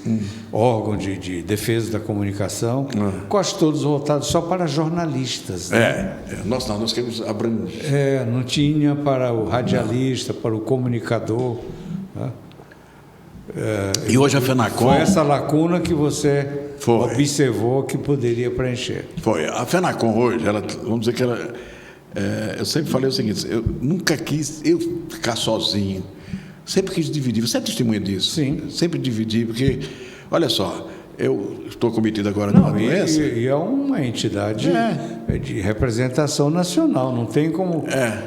Speaker 1: órgãos de defesa da comunicação, quase todos voltados só para jornalistas. Né?
Speaker 2: Nós queremos abranger.
Speaker 1: Não tinha para o radialista, para o comunicador. Né?
Speaker 2: E hoje a FENACOM...
Speaker 1: Foi essa lacuna que você observou que poderia preencher.
Speaker 2: Foi. A FENACOM hoje, vamos dizer que ela... eu sempre falei o seguinte, eu nunca quis ficar sozinho, sempre quis dividir, você é testemunha disso?
Speaker 1: Sim.
Speaker 2: Sempre dividir, porque, olha só, eu estou cometido agora numa doença.
Speaker 1: E é uma entidade de representação nacional, não tem como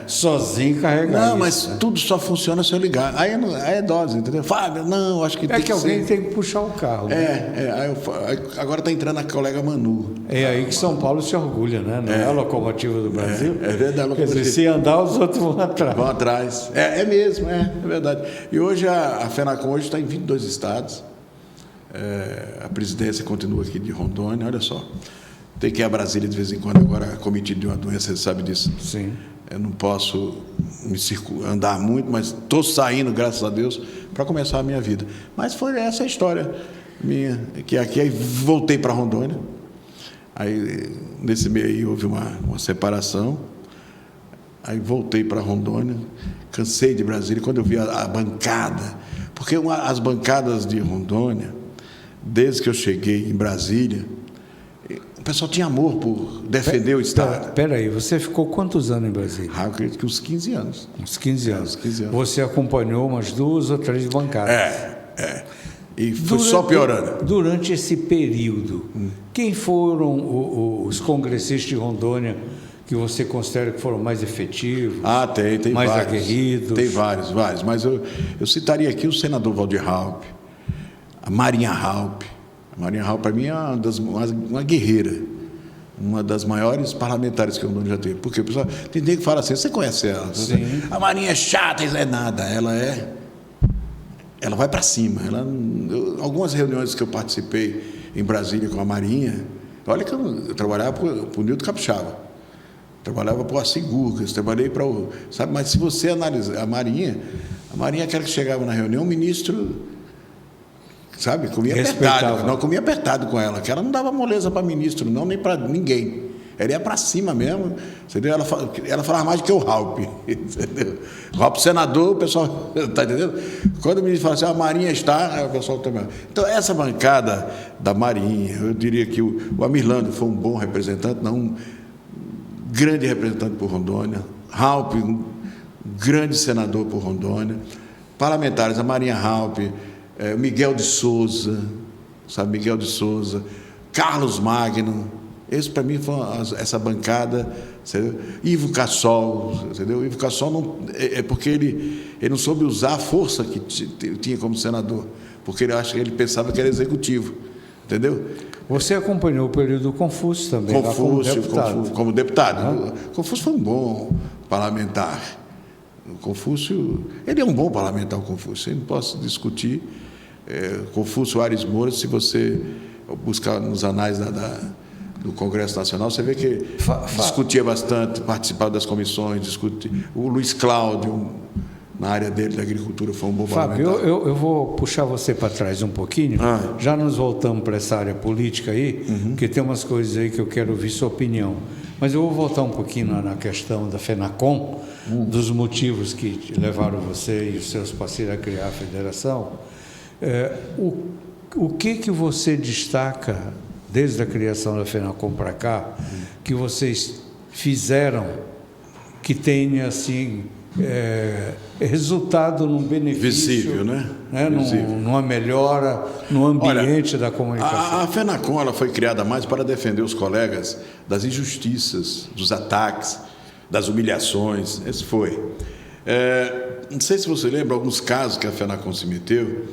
Speaker 1: sozinho carregar isso.
Speaker 2: Mas tudo só funciona se eu ligar. Aí é dose, entendeu? Fábio, não, acho que tem que
Speaker 1: alguém tem que puxar o carro.
Speaker 2: Agora está entrando a colega Manu.
Speaker 1: É aí que São Paulo se orgulha, né? Não é a locomotiva do Brasil.
Speaker 2: É verdade.
Speaker 1: Quer dizer, se andar, os outros vão atrás.
Speaker 2: Vão atrás. É mesmo, é verdade. E hoje a FENACOM está em 22 estados. A presidência continua aqui de Rondônia, olha só. Tem que ir a Brasília de vez em quando, agora cometido de uma doença, você sabe disso.
Speaker 1: Sim.
Speaker 2: Eu não posso andar muito, mas estou saindo, graças a Deus, para começar a minha vida. Mas foi essa a história minha, que aqui aí voltei para Rondônia. Aí, nesse meio aí, houve uma separação. Aí voltei para Rondônia, cansei de Brasília. Quando eu vi a bancada, porque as bancadas de Rondônia, desde que eu cheguei em Brasília, o pessoal tinha amor por defender o Estado.
Speaker 1: Espera aí, você ficou quantos anos em Brasília?
Speaker 2: Eu acredito que uns 15 anos.
Speaker 1: Uns 15 anos. Você acompanhou umas 2 ou 3 bancadas.
Speaker 2: E foi só piorando.
Speaker 1: Durante esse período, quem foram os congressistas de Rondônia que você considera que foram mais efetivos?
Speaker 2: Tem
Speaker 1: mais
Speaker 2: vários.
Speaker 1: Aguerridos?
Speaker 2: Tem vários. Mas eu citaria aqui o senador Valdir Raupp, a Marinha Raupp. A Marinha Raupp, para mim, é uma guerreira, uma das maiores parlamentares que o Rondônia já teve. Porque o pessoal tem gente que fala assim, você conhece ela?
Speaker 1: Sim.
Speaker 2: A Marinha é chata, isso é nada. Ela vai para cima. Algumas reuniões que eu participei em Brasília com a Marinha, olha que eu trabalhava para o Nilton Capixaba, trabalhava para o Assegurgas, trabalhei para o... Sabe, mas se você analisar a Marinha é aquela que chegava na reunião, o ministro, sabe, comia apertado. Não, comia apertado com ela, que ela não dava moleza para ministro, não, nem para ninguém. Ela ia para cima mesmo, entendeu? Ela falava mais do que o Raup, entendeu? O Raup senador, o pessoal, está entendendo? Quando o ministro fala assim, a Marinha está, o pessoal também. Então, essa bancada da Marinha, eu diria que o Amirlando foi um bom representante, não um grande representante por Rondônia, Raup, um grande senador por Rondônia, parlamentares, a Marinha Raup, Miguel de Souza, sabe, Miguel de Souza, Carlos Magno, esse para mim foi essa bancada, entendeu? Ivo Cassol, entendeu? Ivo Cassol não, porque ele não soube usar a força que tinha como senador, porque ele pensava que era executivo, entendeu?
Speaker 1: Você acompanhou o período do Confúcio também,
Speaker 2: como deputado. Confúcio foi um bom parlamentar. O Confúcio, ele é um bom parlamentar, o Confúcio, eu não posso discutir. Confúcio Aires Moura, se você buscar nos anais do Congresso Nacional, você vê que discutia bastante, participava das comissões, o Luiz Cláudio, na área dele, da agricultura, foi um bom parlamentar.
Speaker 1: Fábio, eu vou puxar você para trás um pouquinho, já nos voltamos para essa área política aí, porque tem umas coisas aí que eu quero ouvir sua opinião. Mas eu vou voltar um pouquinho na questão da FENACOM, dos motivos que levaram você e os seus parceiros a criar a federação. O que você destaca, desde a criação da FENACOM para cá, que vocês fizeram que tenha, assim, resultado num benefício...
Speaker 2: Visível, né?
Speaker 1: Visível. Numa melhora no ambiente da comunicação.
Speaker 2: A FENACOM ela foi criada mais para defender os colegas das injustiças, dos ataques, das humilhações. Esse foi. Não sei se você lembra alguns casos que a FENACOM se meteu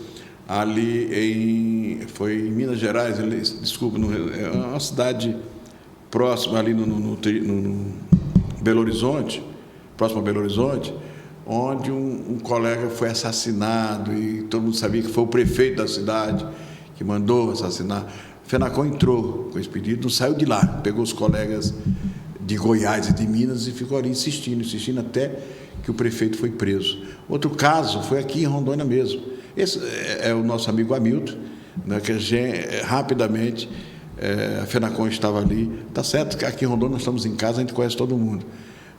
Speaker 2: ali foi em Minas Gerais, desculpa, é uma cidade próxima ali no Belo Horizonte, próximo a Belo Horizonte, onde um colega foi assassinado e todo mundo sabia que foi o prefeito da cidade que mandou assassinar. A FENACOM entrou com esse pedido, não saiu de lá, pegou os colegas de Goiás e de Minas e ficou ali insistindo até que o prefeito foi preso. Outro caso foi aqui em Rondônia mesmo. Esse é o nosso amigo Hamilton, né, que rapidamente a FENACOM estava ali. Está certo que aqui em Rondônia nós estamos em casa, a gente conhece todo mundo.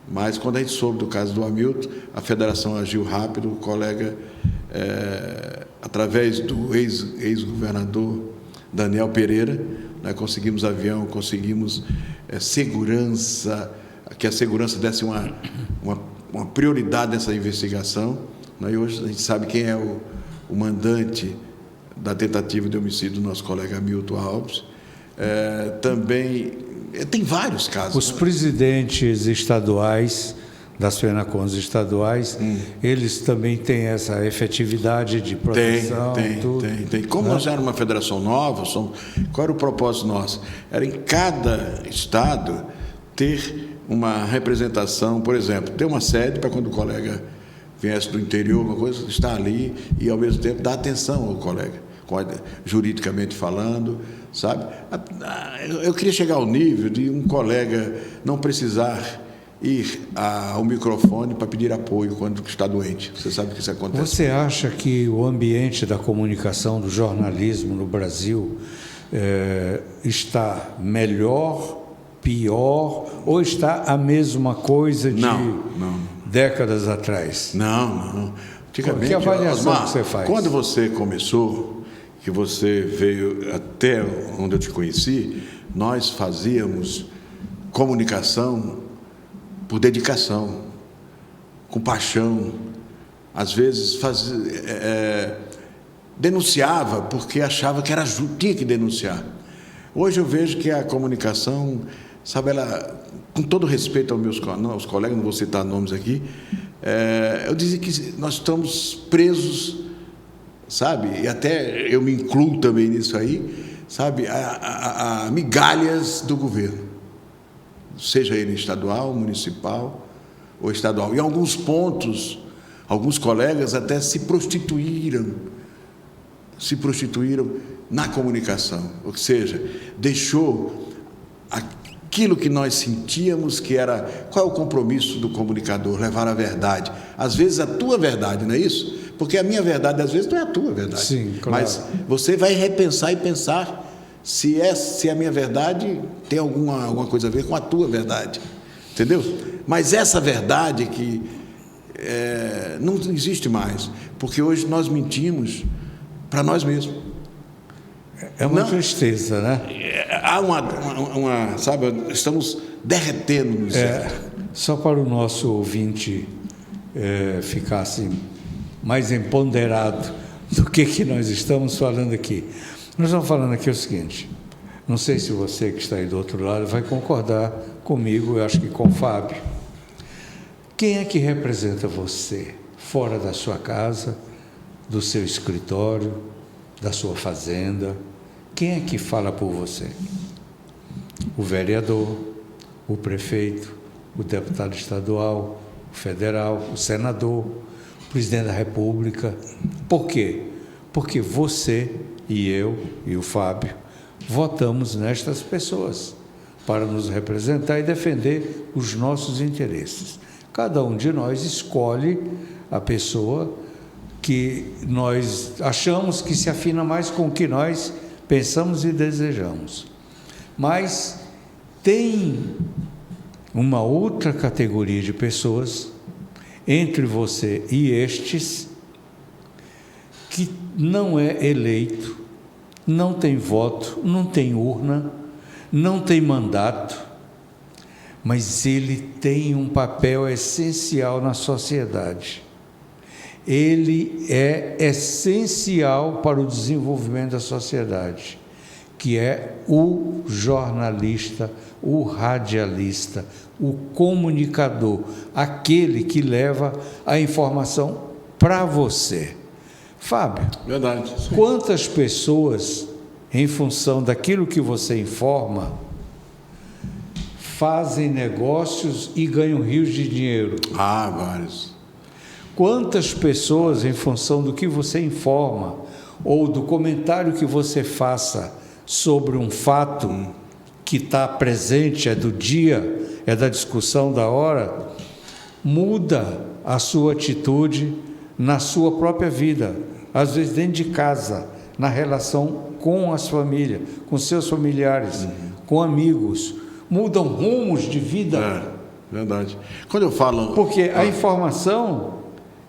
Speaker 2: Mas quando a gente soube do caso do Hamilton, a federação agiu rápido, o colega, através do ex-governador Daniel Pereira, né, conseguimos avião, conseguimos segurança, que a segurança desse uma prioridade nessa investigação. Né, e hoje a gente sabe quem é o mandante da tentativa de homicídio do nosso colega Hamilton Alves. Também tem vários casos.
Speaker 1: Os presidentes estaduais, das FENACOMs estaduais, eles também têm essa efetividade de proteção?
Speaker 2: Tem. Como nós éramos uma federação nova, qual era o propósito nosso? Era em cada estado ter uma representação, por exemplo, ter uma sede para quando o colega viesse do interior, alguma coisa, estar ali e, ao mesmo tempo, dar atenção ao colega, juridicamente falando, sabe? Eu queria chegar ao nível de um colega não precisar ir ao microfone para pedir apoio quando está doente. Você sabe que isso acontece.
Speaker 1: Você acha que o ambiente da comunicação, do jornalismo no Brasil está melhor, pior, ou está a mesma coisa de décadas atrás?
Speaker 2: Não. Antigamente,
Speaker 1: que avaliação que você faz?
Speaker 2: Quando você começou, que você veio até onde eu te conheci, nós fazíamos comunicação por dedicação, com paixão. Às vezes denunciava porque achava que tinha que denunciar. Hoje eu vejo que a comunicação, sabe, ela, com todo respeito aos colegas, não vou citar nomes aqui, eu dizia que nós estamos presos, sabe, e até eu me incluo também nisso aí, sabe, a migalhas do governo, seja ele estadual, municipal ou estadual. Em alguns pontos, alguns colegas até se prostituíram na comunicação, ou seja, deixou aquilo que nós sentíamos que era, qual é o compromisso do comunicador? Levar a verdade, às vezes a tua verdade, não é isso? Porque a minha verdade às vezes não é a tua verdade.
Speaker 1: Sim, claro.
Speaker 2: Mas você vai repensar e pensar se a minha verdade tem alguma coisa a ver com a tua verdade. Entendeu? Mas essa verdade que não existe mais, porque hoje nós mentimos para nós mesmos.
Speaker 1: É uma tristeza, né?
Speaker 2: Há sabe, estamos derretendo no deserto.
Speaker 1: Só para o nosso ouvinte ficar assim, mais empoderado do que nós estamos falando aqui. Nós estamos falando aqui o seguinte, não sei se você que está aí do outro lado vai concordar comigo, eu acho que com o Fábio. Quem é que representa você fora da sua casa, do seu escritório, da sua fazenda? Quem é que fala por você? O vereador, o prefeito, o deputado estadual, o federal, o senador, o presidente da República. Por quê? Porque você e eu e o Fábio votamos nestas pessoas para nos representar e defender os nossos interesses. Cada um de nós escolhe a pessoa que nós achamos que se afina mais com o que nós pensamos e desejamos. Mas tem uma outra categoria de pessoas entre você e estes que não é eleito, não tem voto, não tem urna, não tem mandato, mas ele tem um papel essencial na sociedade. Ele é essencial para o desenvolvimento da sociedade, que é o jornalista, o radialista, o comunicador, aquele que leva a informação para você. Fábio,
Speaker 2: verdade, sim.
Speaker 1: Quantas pessoas, em função daquilo que você informa, fazem negócios e ganham rios de dinheiro?
Speaker 2: Vários.
Speaker 1: Quantas pessoas, em função do que você informa, ou do comentário que você faça sobre um fato que está presente, é do dia, é da discussão da hora, muda a sua atitude na sua própria vida, às vezes dentro de casa, na relação com as famílias, com seus familiares, com amigos, mudam rumos de vida.
Speaker 2: Verdade. Quando eu falo...
Speaker 1: Porque a informação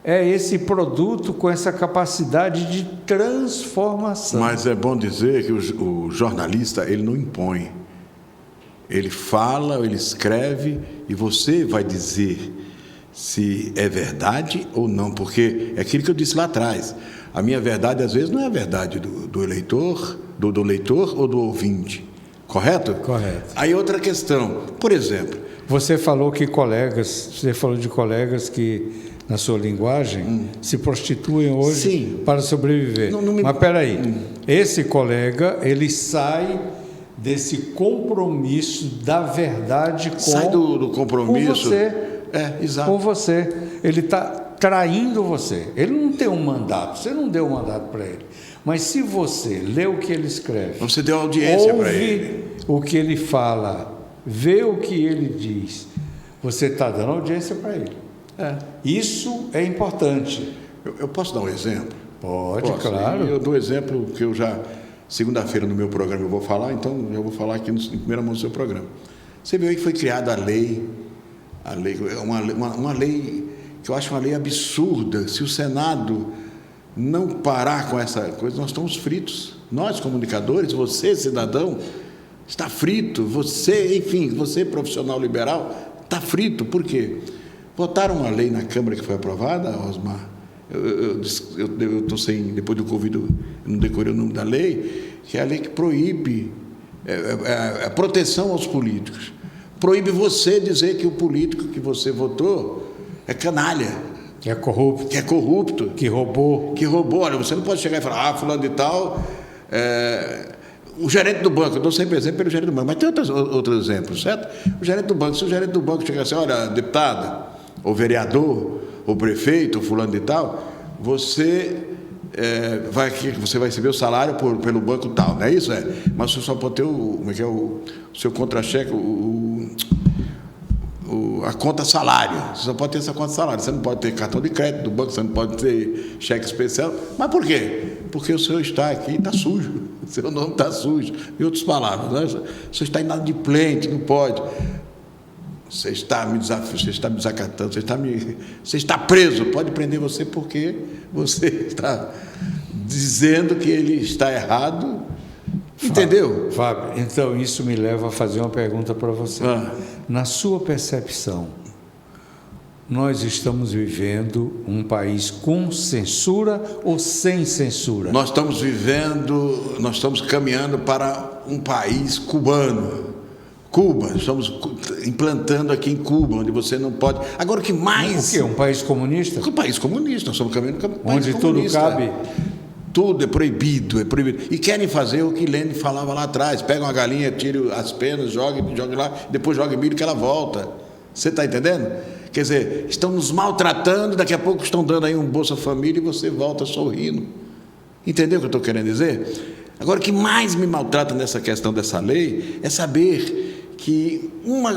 Speaker 1: é esse produto com essa capacidade de transformação.
Speaker 2: Mas é bom dizer que o jornalista, ele não impõe. Ele fala, ele escreve e você vai dizer se é verdade ou não, porque é aquilo que eu disse lá atrás. A minha verdade, às vezes, não é a verdade do eleitor, do leitor ou do ouvinte. Correto?
Speaker 1: Correto.
Speaker 2: Aí outra questão, por exemplo...
Speaker 1: Você falou de colegas que, na sua linguagem, se prostituem hoje. Sim. Para sobreviver. Mas espera aí, esse colega, ele sai desse compromisso da verdade com...
Speaker 2: Sai do compromisso...
Speaker 1: Com você.
Speaker 2: Exato.
Speaker 1: Com você. Ele está traindo você. Ele não tem um mandato, você não deu um mandato para ele. Mas se você lê o que ele escreve...
Speaker 2: Você deu audiência para ele.
Speaker 1: Ouve o que ele fala, vê o que ele diz, você está dando audiência para ele. Isso é importante.
Speaker 2: Eu posso dar um exemplo?
Speaker 1: Pode, claro.
Speaker 2: Eu dou um exemplo que eu já... Segunda-feira no meu programa eu vou falar, então eu vou falar aqui em primeira mão do seu programa. Você viu aí que foi criada a lei, uma lei que eu acho uma lei absurda. Se o Senado não parar com essa coisa, nós estamos fritos. Nós, comunicadores, você, cidadão, está frito. Você, enfim, você, profissional liberal, está frito. Por quê? Votaram uma lei na Câmara que foi aprovada, Osmar. Eu estou sem, depois do Covid, eu não decorei o nome da lei, que é a lei que proíbe a proteção aos políticos. Proíbe você dizer que o político que você votou é canalha.
Speaker 1: Que é corrupto.
Speaker 2: Que é corrupto.
Speaker 1: Que roubou.
Speaker 2: Que roubou. Olha, você não pode chegar e falar, fulano de tal... o gerente do banco, eu dou sempre exemplo pelo gerente do banco, mas tem outros exemplos, certo? O gerente do banco, se o gerente do banco chegar assim, olha, deputado, ou vereador, ou prefeito, ou fulano de tal, você vai receber o salário pelo banco tal, não é isso? Mas você só pode ter o seu contra-cheque, a conta salário. Você só pode ter essa conta salário. Você não pode ter cartão de crédito do banco, você não pode ter cheque especial. Mas por quê? Porque o senhor está aqui e está sujo. seu nome está sujo. Em outras palavras, né? Você está inadimplente, não pode. Você está me desafiando, você está me desacatando, você está preso. Pode prender você porque você está dizendo que ele está errado. Entendeu?
Speaker 1: Fábio, então isso me leva a fazer uma pergunta para você. Na sua percepção, nós estamos vivendo um país com censura ou sem censura?
Speaker 2: Nós estamos caminhando para um país cubano. Cuba, estamos implantando aqui em Cuba, onde você não pode... Agora, o que mais...
Speaker 1: O quê? Um país comunista?
Speaker 2: Um país comunista, nós estamos caminhando para um país
Speaker 1: onde
Speaker 2: comunista.
Speaker 1: Tudo cabe?
Speaker 2: Tudo é proibido, é proibido. E querem fazer o que Lênin falava lá atrás. Pega uma galinha, tira as penas, joga lá, depois joga milho que ela volta. Você está entendendo? Quer dizer, estão nos maltratando, daqui a pouco estão dando aí um Bolsa Família e você volta sorrindo. Entendeu o que eu estou querendo dizer? Agora, o que mais me maltrata nessa questão dessa lei é saber que uma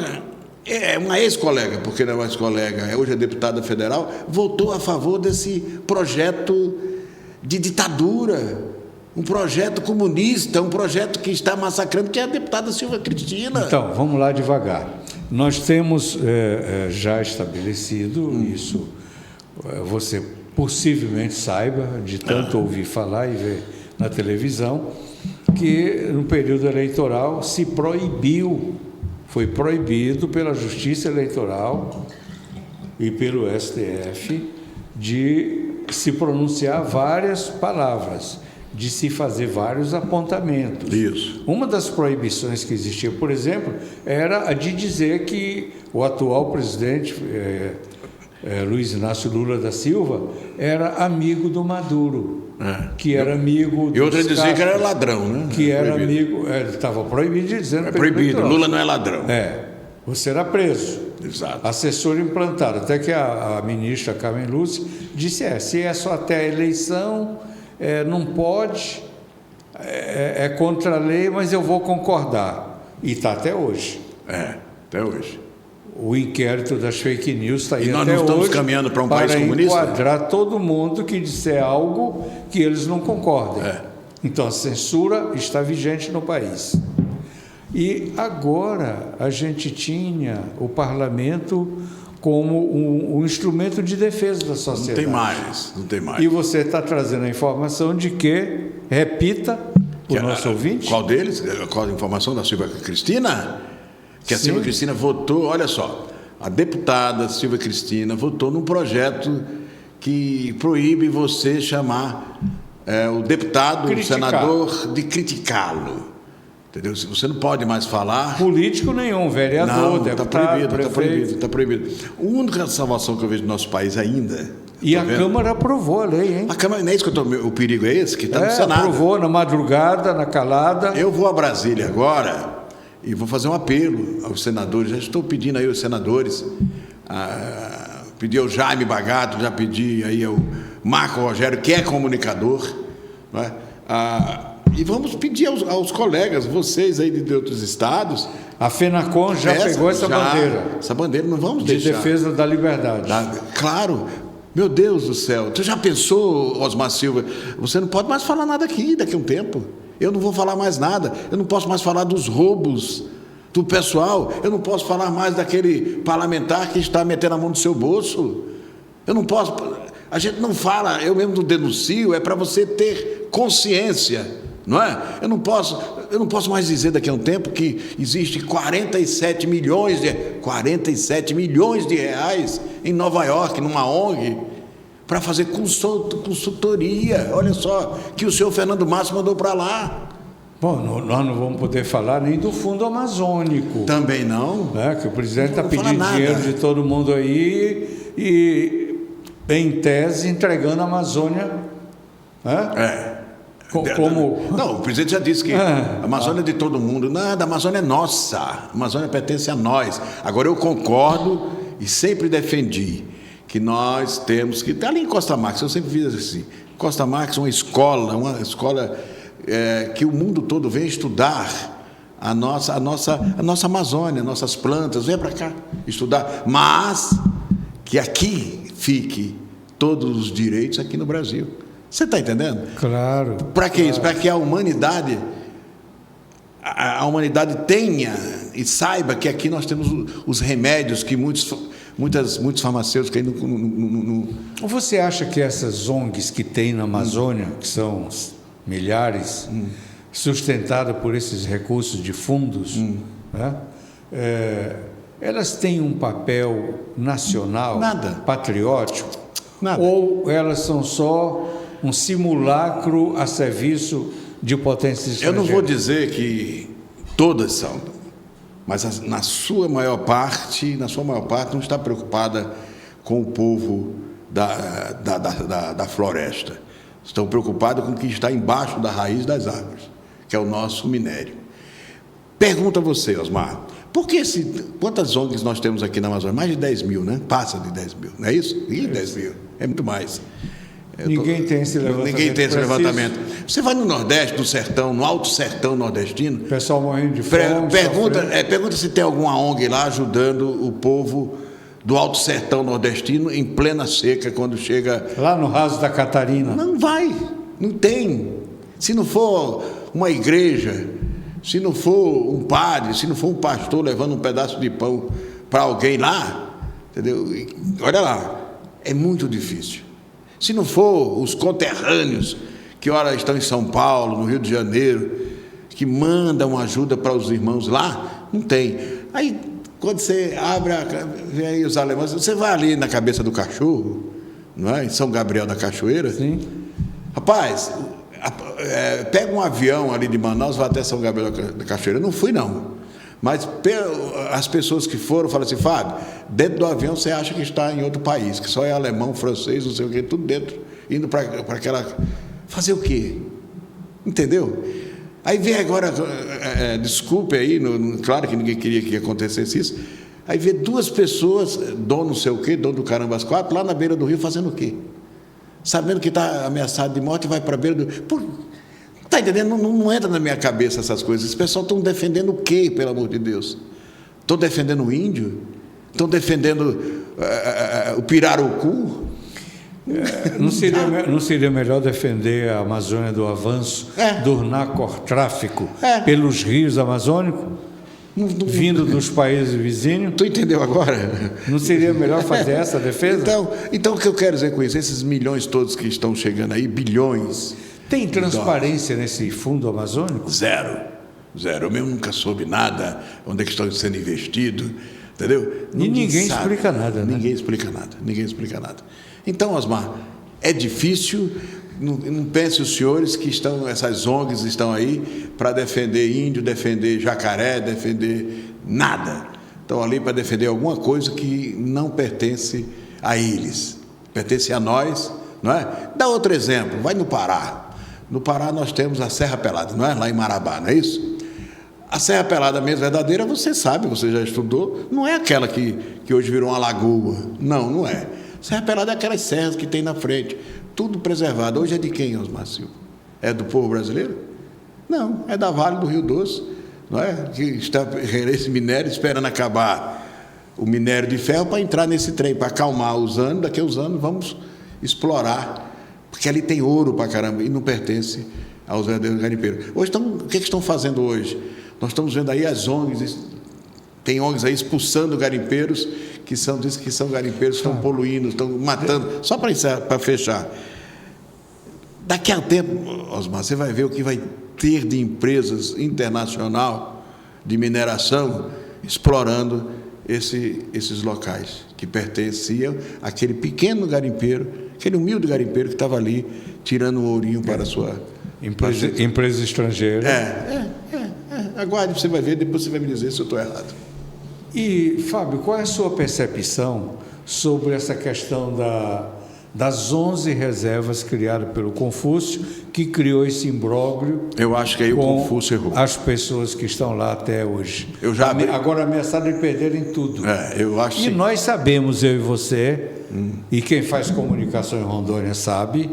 Speaker 2: ex-colega, porque não é mais colega, hoje é deputada federal, votou a favor desse projeto de ditadura, um projeto comunista, um projeto que está massacrando, que é a deputada Silvia Cristina.
Speaker 1: Então, vamos lá devagar. Nós temos já estabelecido isso, você possivelmente saiba, de tanto ouvir falar e ver na televisão, que no período eleitoral foi proibido pela Justiça Eleitoral e pelo STF de se pronunciar várias palavras, de se fazer vários apontamentos.
Speaker 2: Isso.
Speaker 1: Uma das proibições que existia, por exemplo, era a de dizer que o atual presidente Luiz Inácio Lula da Silva era amigo do Maduro, que era amigo...
Speaker 2: E outra dizia que era ladrão, né?
Speaker 1: Que era amigo... estava proibido de dizer...
Speaker 2: É proibido, Lula não é ladrão.
Speaker 1: Você era preso.
Speaker 2: Exato.
Speaker 1: Assessor implantado. Até que a ministra Carmen Lúcia disse, se é só até a eleição, não pode, é contra a lei, mas eu vou concordar. E está até hoje.
Speaker 2: Até hoje.
Speaker 1: O inquérito das fake news está aí até hoje.
Speaker 2: E nós não estamos caminhando para um país comunista?
Speaker 1: Para enquadrar todo mundo que disser algo que eles não concordem. Então, a censura está vigente no país. E agora a gente tinha o parlamento como um instrumento de defesa da sociedade.
Speaker 2: Não tem mais.
Speaker 1: E você está trazendo a informação de que, repita, o nosso ouvinte.
Speaker 2: Qual deles? Qual a informação da Silvia Cristina? Que a Silvia Cristina votou, olha só, a deputada Silvia Cristina votou num projeto que proíbe você chamar o deputado, o senador, de criticá-lo. Entendeu? Você não pode mais falar...
Speaker 1: Político nenhum, vereador, deputado,
Speaker 2: está proibido. A única salvação que eu vejo no nosso país ainda...
Speaker 1: E a Câmara aprovou a lei, hein?
Speaker 2: A Câmara, não é isso que o perigo é esse? Que está no Senado.
Speaker 1: Aprovou na madrugada, na calada.
Speaker 2: Eu vou a Brasília agora e vou fazer um apelo aos senadores. Já estou pedindo aí aos senadores, pedi ao Jaime Bagato, já pedi aí ao Marco Rogério, que é comunicador, não é? E vamos pedir aos colegas, vocês aí de outros estados...
Speaker 1: A FENACON já pegou essa bandeira.
Speaker 2: Essa bandeira não vamos deixar.
Speaker 1: De defesa da liberdade.
Speaker 2: Claro. Meu Deus do céu. Tu já pensou, Osmar Silva, você não pode mais falar nada aqui daqui a um tempo. Eu não vou falar mais nada. Eu não posso mais falar dos roubos do pessoal. Eu não posso falar mais daquele parlamentar que está metendo a mão no seu bolso. Eu não posso... A gente não fala, eu mesmo não denuncio, é para você ter consciência, não é? Eu não posso mais dizer daqui a um tempo que existe 47 milhões de reais em Nova York, numa ONG, para fazer consultoria. Olha só, que o senhor Fernando Márcio mandou para lá.
Speaker 1: Bom, nós não vamos poder falar nem do Fundo Amazônico.
Speaker 2: Também não.
Speaker 1: Que o presidente está pedindo dinheiro de todo mundo aí e, em tese, entregando a Amazônia.
Speaker 2: Não, o presidente já disse que a Amazônia é de todo mundo. Nada, a Amazônia é nossa. A Amazônia pertence a nós. Agora, eu concordo e sempre defendi que nós temos que... Ali em Costa Marques, eu sempre fiz assim. Costa Marques é uma escola que o mundo todo vem estudar a nossa Amazônia, nossas plantas. Vem para cá estudar. Mas que aqui fique todos os direitos aqui no Brasil. Você está entendendo?
Speaker 1: Claro.
Speaker 2: Para que
Speaker 1: claro.
Speaker 2: isso? Para que a humanidade tenha e saiba que aqui nós temos os remédios que muitos farmacêuticos ainda não.
Speaker 1: Você acha que essas ONGs que tem na Amazônia, que são milhares, sustentadas por esses recursos de fundos, né? Elas têm um papel nacional,
Speaker 2: Nada.
Speaker 1: patriótico?
Speaker 2: Nada.
Speaker 1: Ou elas são só um simulacro a serviço de potências estrangeiras?
Speaker 2: Eu não vou dizer que todas são, mas na sua maior parte não está preocupada com o povo da floresta. Estão preocupados com o que está embaixo da raiz das árvores, que é o nosso minério. Pergunto a você, Osmar, quantas ONGs nós temos aqui na Amazônia? Mais de 10 mil, né? Passa de 10 mil, não é isso? Ih, 10 mil, é muito mais.
Speaker 1: Ninguém tem esse levantamento.
Speaker 2: Você vai no Nordeste, no sertão, no alto sertão nordestino.
Speaker 1: O pessoal morrendo de fome.
Speaker 2: Pergunta se tem alguma ONG lá ajudando o povo do alto sertão nordestino em plena seca, quando chega.
Speaker 1: Lá no raso da Catarina.
Speaker 2: Não vai, não tem. Se não for uma igreja, se não for um padre, se não for um pastor levando um pedaço de pão para alguém lá, entendeu? Olha lá, é muito difícil. Se não for os conterrâneos, que ora estão em São Paulo, no Rio de Janeiro, que mandam ajuda para os irmãos lá, não tem. Aí, quando você vê aí os alemães, você vai ali na Cabeça do Cachorro, não é? Em São Gabriel da Cachoeira.
Speaker 1: Sim.
Speaker 2: Rapaz, pega um avião ali de Manaus, vai até São Gabriel da Cachoeira. Eu não fui, não. Mas as pessoas que foram falam assim, Fábio, dentro do avião você acha que está em outro país, que só é alemão, francês, não sei o quê, tudo dentro, indo para aquela... Fazer o quê? Entendeu? Aí vem agora, desculpe aí, claro que ninguém queria que acontecesse isso, aí vê duas pessoas, dono não sei o quê, dono do caramba às quatro, lá na beira do rio fazendo o quê? Sabendo que está ameaçado de morte, vai para a beira do rio. Está entendendo? Não entra na minha cabeça essas coisas. Esse pessoal estão defendendo o quê, pelo amor de Deus? Estão defendendo o índio? Estão defendendo o pirarucu?
Speaker 1: Não seria melhor defender a Amazônia do avanço do narcotráfico pelos rios amazônicos, vindo dos países vizinhos?
Speaker 2: Tu entendeu agora?
Speaker 1: Não seria melhor fazer essa defesa?
Speaker 2: Então, o que eu quero dizer com isso? Esses milhões todos que estão chegando aí, bilhões...
Speaker 1: Tem transparência nesse fundo amazônico?
Speaker 2: Zero. Eu mesmo nunca soube nada, onde é que estão sendo investidos, entendeu?
Speaker 1: E ninguém explica nada, né?
Speaker 2: Ninguém explica nada. Então, Osmar, é difícil, não pense os senhores que essas ONGs estão aí para defender índio, defender jacaré, defender nada. Estão ali para defender alguma coisa que não pertence a eles, pertence a nós, não é? Dá outro exemplo, vai no Pará. No Pará nós temos a Serra Pelada, não é? Lá em Marabá, não é isso? A Serra Pelada mesmo verdadeira, você sabe, você já estudou, não é aquela que hoje virou uma lagoa. Não é. Serra Pelada é aquelas serras que tem na frente, tudo preservado. Hoje é de quem, Osmar Silva? É do povo brasileiro? Não, é da Vale do Rio Doce, não é? Que está esse minério esperando acabar o minério de ferro para entrar nesse trem, para acalmar os anos, daqui a uns anos vamos explorar. Porque ali tem ouro para caramba e não pertence aos verdadeiros garimpeiros. Hoje o que estão fazendo hoje? Nós estamos vendo aí as ONGs, tem ONGs aí expulsando garimpeiros, dizem que são garimpeiros, estão poluindo, estão matando. Só para fechar. Daqui a tempo, Osmar, você vai ver o que vai ter de empresas internacional de mineração explorando esses locais que pertenciam àquele pequeno garimpeiro, aquele humilde garimpeiro que estava ali tirando um ourinho para a sua...
Speaker 1: Empresa estrangeira.
Speaker 2: Aguarde, você vai ver, depois você vai me dizer se eu estou errado.
Speaker 1: E, Fábio, qual é a sua percepção sobre essa questão das 11 reservas criadas pelo Confúcio, que criou esse imbróglio?
Speaker 2: Eu acho que aí o Confúcio errou.
Speaker 1: As pessoas que estão lá até hoje. Agora ameaçadas de perderem tudo.
Speaker 2: Eu acho.
Speaker 1: E nós sabemos, eu e você, e quem faz comunicação em Rondônia sabe,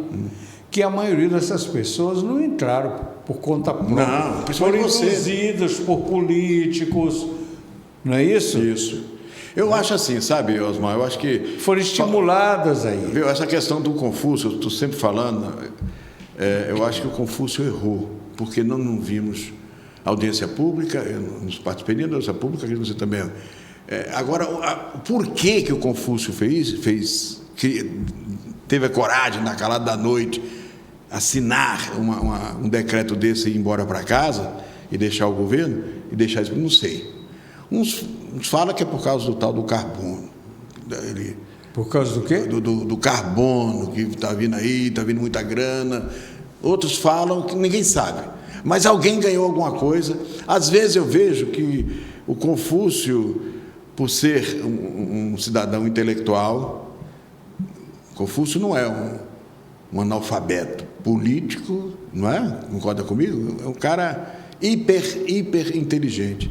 Speaker 1: que a maioria dessas pessoas não entraram por conta própria.
Speaker 2: Não,
Speaker 1: foram induzidas por políticos. Não é isso?
Speaker 2: Isso. Eu acho assim, sabe, Osmar, eu acho que...
Speaker 1: Foram estimuladas aí.
Speaker 2: Viu, essa questão do Confúcio, eu estou sempre falando, eu acho que o Confúcio errou, porque não vimos audiência pública, eu não participei da audiência pública, que você também... Agora, por que o Confúcio teve a coragem, na calada da noite, assinar um decreto desse e ir embora para casa e deixar o governo, e deixar isso, não sei. Uns falam que é por causa do tal do carbono.
Speaker 1: Por causa do quê?
Speaker 2: Do carbono, que está vindo aí, está vindo muita grana. Outros falam que ninguém sabe. Mas alguém ganhou alguma coisa. Às vezes eu vejo que o Confúcio, por ser um cidadão intelectual, Confúcio não é um analfabeto político, não é? Concorda comigo? É um cara hiper inteligente.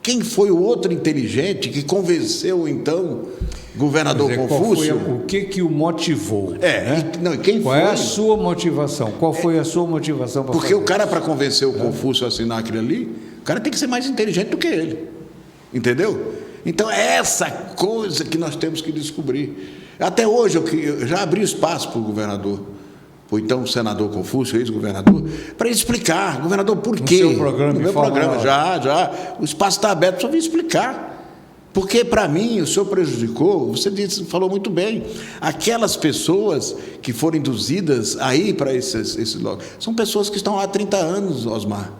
Speaker 2: Quem foi o outro inteligente que convenceu, então, o governador Confúcio?
Speaker 1: O que o motivou?
Speaker 2: Quem
Speaker 1: qual
Speaker 2: foi?
Speaker 1: é a sua motivação? Qual foi a sua motivação para
Speaker 2: Porque o cara, para convencer o Confúcio a assinar aquilo ali, o cara tem que ser mais inteligente do que ele. Entendeu? Então, é essa coisa que nós temos que descobrir. Até hoje, eu já abri espaço para o governador, ou então o senador Confúcio, ex-governador, para explicar, governador, por quê?
Speaker 1: No seu programa,
Speaker 2: no meu programa, já. O espaço está aberto, só vim explicar. Porque, para mim, o senhor prejudicou, você falou muito bem, aquelas pessoas que foram induzidas a ir para esses locais, são pessoas que estão há 30 anos, Osmar.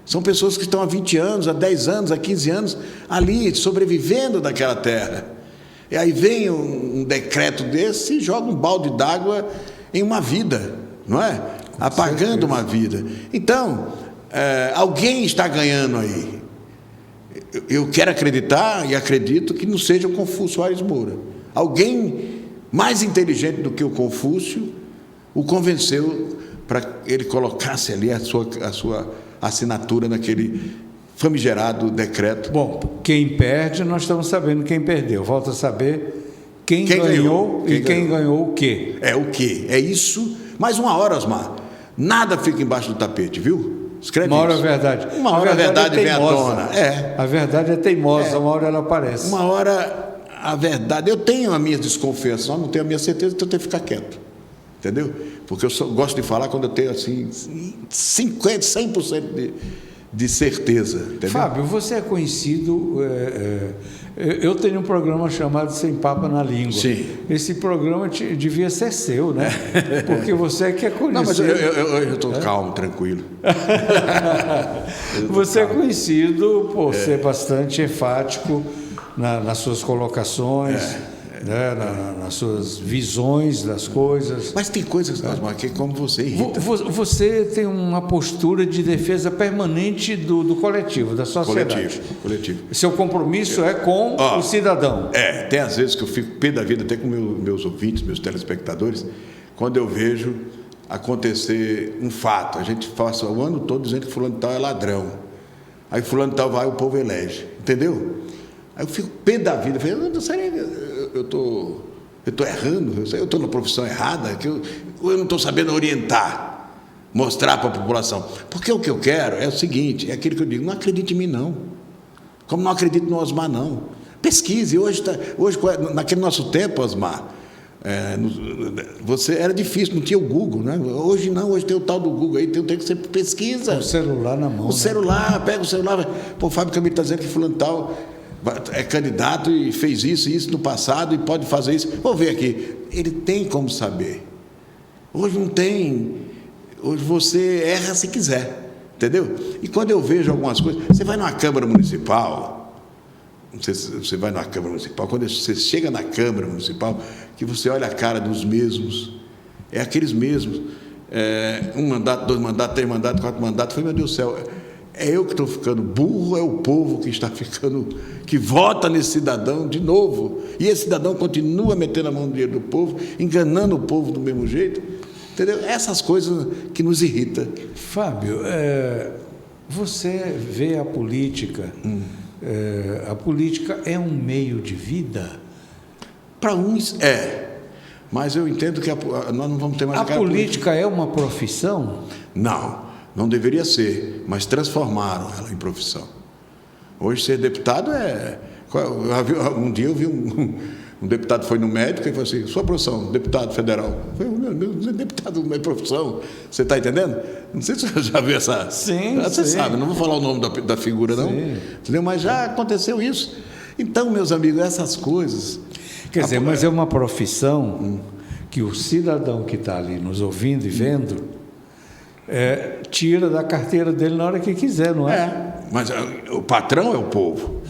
Speaker 2: São pessoas que estão há 20 anos, há 10 anos, há 15 anos, ali, sobrevivendo daquela terra. E aí vem um decreto desse e joga um balde d'água em uma vida, não é? Apagando uma vida. Então, alguém está ganhando aí. Eu quero acreditar e acredito que não seja o Confúcio Aires Moura. Alguém mais inteligente do que o Confúcio o convenceu para que ele colocasse ali a sua assinatura naquele famigerado decreto.
Speaker 1: Bom, quem perde, nós estamos sabendo quem perdeu. Volta a saber quem ganhou e quem ganhou o quê.
Speaker 2: O quê? É isso. Mais uma hora, Osmar. Nada fica embaixo do tapete, viu? Escreve
Speaker 1: uma hora
Speaker 2: isso.
Speaker 1: A verdade.
Speaker 2: Uma hora a verdade vem à tona.
Speaker 1: A verdade é teimosa, uma hora ela aparece.
Speaker 2: Uma hora a verdade... Eu tenho as minhas desconfianças, não tenho a minha certeza, então eu tenho que ficar quieto. Entendeu? Porque eu gosto de falar quando eu tenho assim 50%, 100% de certeza. Entendeu?
Speaker 1: Fábio, você é conhecido... eu tenho um programa chamado Sem Papa na Língua.
Speaker 2: Sim.
Speaker 1: Esse programa devia ser seu, né? Porque você é que é conhecido.
Speaker 2: Não, mas eu estou calmo, tranquilo.
Speaker 1: Você é conhecido por ser bastante enfático nas suas colocações, né? Nas suas visões das coisas.
Speaker 2: Mas tem coisas, Osmar, que como você irrita.
Speaker 1: Você tem uma postura de defesa permanente do coletivo, da sociedade.
Speaker 2: Coletivo.
Speaker 1: Seu compromisso é com o cidadão.
Speaker 2: Tem às vezes que eu fico pé da vida, até com meus ouvintes, meus telespectadores, quando eu vejo acontecer um fato. A gente passa o ano todo dizendo que fulano de tal é ladrão. Aí fulano de tal vai, o povo elege. Entendeu? Aí eu fico pé da vida. Eu estou errando, eu estou na profissão errada, eu não estou sabendo orientar, mostrar para a população. Porque o que eu quero é o seguinte, é aquilo que eu digo, não acredite em mim, não. Como não acredito no Osmar, não. Pesquise. Hoje naquele nosso tempo, Osmar, era difícil, não tinha o Google, né? Hoje não, hoje tem o tal do Google aí, tem que ser pesquisa.
Speaker 1: Com o celular na mão.
Speaker 2: Pega o celular, o Fábio Camilo está dizendo que fulano tal é candidato e fez isso no passado e pode fazer isso. Vou ver aqui. Ele tem como saber. Hoje não tem. Hoje você erra se quiser. Entendeu? E quando eu vejo algumas coisas... Você vai numa Câmara Municipal... Não sei se você vai numa Câmara Municipal... Quando você chega na Câmara Municipal... Que você olha a cara dos mesmos... É aqueles mesmos... um mandato, 2 mandatos, 3 mandatos, 4 mandatos... Falei, meu Deus do céu... É eu que estou ficando burro, é o povo que está ficando, que vota nesse cidadão de novo. E esse cidadão continua metendo a mão no dinheiro do povo, enganando o povo do mesmo jeito. Entendeu? Essas coisas que nos irritam.
Speaker 1: Fábio, você vê a política, a política é um meio de vida?
Speaker 2: Para uns mas eu entendo que nós não vamos ter mais...
Speaker 1: A política é uma profissão?
Speaker 2: Não deveria ser, mas transformaram ela em profissão. Hoje ser deputado é... Um dia eu vi um deputado foi no médico e falou assim, sua profissão, deputado federal. Eu falei, meu Deus, deputado não é profissão. Você está entendendo? Não sei se você já viu essa...
Speaker 1: Sim,
Speaker 2: você
Speaker 1: sim.
Speaker 2: sabe, não vou falar o nome da figura, não.
Speaker 1: Sim.
Speaker 2: Entendeu? Mas já aconteceu isso. Então, meus amigos, essas coisas...
Speaker 1: Quer dizer, mas é uma profissão que o cidadão que está ali nos ouvindo e vendo tira da carteira dele na hora que quiser, não é?
Speaker 2: Mas o patrão é o povo.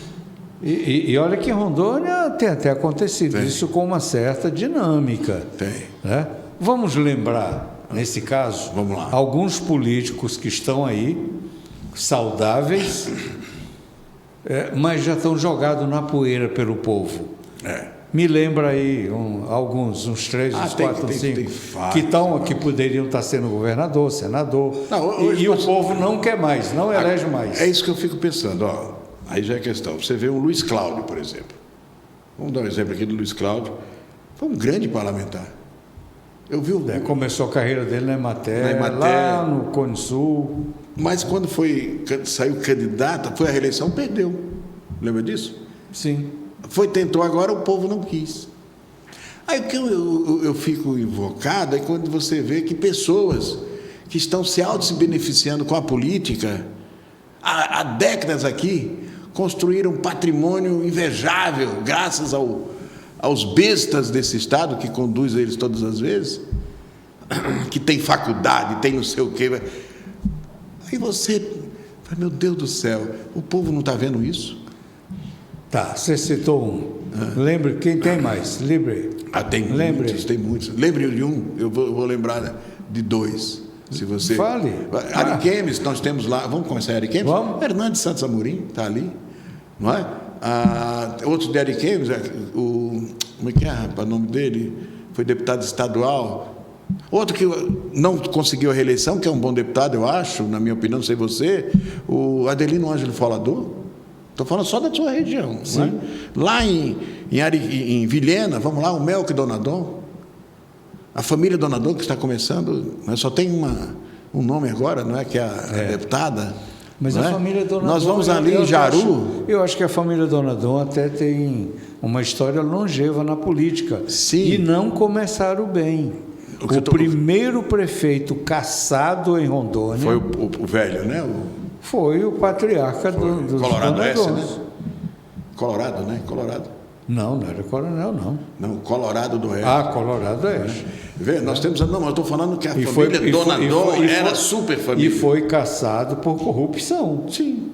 Speaker 1: E olha que em Rondônia tem até acontecido isso com uma certa dinâmica.
Speaker 2: Tem.
Speaker 1: Né? Vamos lembrar, nesse caso,
Speaker 2: Vamos lá.
Speaker 1: alguns políticos que estão aí, saudáveis, mas já estão jogados na poeira pelo povo. Me lembra aí alguns, uns 3, uns 4, 5, que poderiam estar sendo governador, senador, e o povo não quer mais, não elege mais.
Speaker 2: É isso que eu fico pensando, ó. Aí já é questão. Você vê o Luiz Cláudio, por exemplo. Vamos dar um exemplo aqui do Luiz Cláudio. Foi um grande parlamentar. Eu vi
Speaker 1: começou a carreira dele na Emater, lá no Cone Sul.
Speaker 2: Mas quando saiu candidato, foi à reeleição, perdeu. Lembra disso?
Speaker 1: Sim.
Speaker 2: Tentou agora, o povo não quis. Aí o que eu fico invocado é quando você vê que pessoas que estão se beneficiando com a política, há décadas aqui, construíram um patrimônio invejável, graças aos bestas desse Estado, que conduz eles todas as vezes, que tem faculdade, tem não sei o quê. Aí você, meu Deus do céu, o povo não está vendo isso?
Speaker 1: Tá, você citou um. Lembre, quem tem mais? Lembre.
Speaker 2: Tem muitos. Lembre de um, eu vou lembrar de dois. Se você...
Speaker 1: Fale.
Speaker 2: Ariquemes, nós temos lá... Vamos começar em Ariquemes?
Speaker 1: Vamos.
Speaker 2: Hernandes Santos Amorim está ali, não é? Outro de Ariquemes, como é que é, rapaz, o nome dele? Foi deputado estadual. Outro que não conseguiu a reeleição, que é um bom deputado, eu acho, na minha opinião, não sei você, o Adelino Ângelo Falador. Estou falando só da sua região. Sim. Né? Lá em Vilhena, vamos lá, o Melk Donadon. A família Donadon que está começando, né? Só tem um nome agora, não é? Que é a deputada.
Speaker 1: Mas a família Donadon...
Speaker 2: Nós vamos ali em Jaru...
Speaker 1: Eu acho que a família Donadon até tem uma história longeva na política.
Speaker 2: Sim.
Speaker 1: E não começaram bem. O primeiro prefeito cassado em Rondônia...
Speaker 2: Foi o velho, né?
Speaker 1: Foi o patriarca dos
Speaker 2: Colorado
Speaker 1: Donadons.
Speaker 2: né? Colorado, né? Colorado.
Speaker 1: Não era coronel, não.
Speaker 2: Não, Colorado do Oeste.
Speaker 1: Colorado Oeste.
Speaker 2: Vê, nós temos... Não, mas eu estou falando que a família Donadon era super família.
Speaker 1: E foi cassado por corrupção.
Speaker 2: Sim.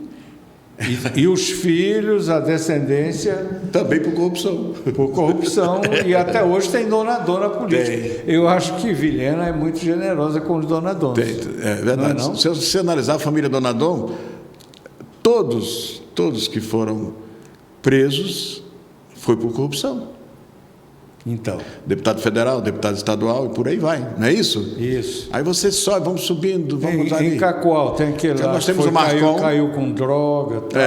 Speaker 1: E os filhos, a descendência...
Speaker 2: Também por corrupção.
Speaker 1: Por corrupção. E até hoje tem donador na política. Eu acho que Vilhena é muito generosa com os donadons.
Speaker 2: É verdade.
Speaker 1: Não é, não?
Speaker 2: Se você analisar a família Donadon, todos que foram presos foi por corrupção.
Speaker 1: Então.
Speaker 2: Deputado federal, deputado estadual e por aí vai, não é isso?
Speaker 1: Isso.
Speaker 2: Aí você sobe, vamos subindo, vamos ali.
Speaker 1: Em Cacoal tem aquele lá.
Speaker 2: Nós temos o Marcon.
Speaker 1: Caiu com droga e tal.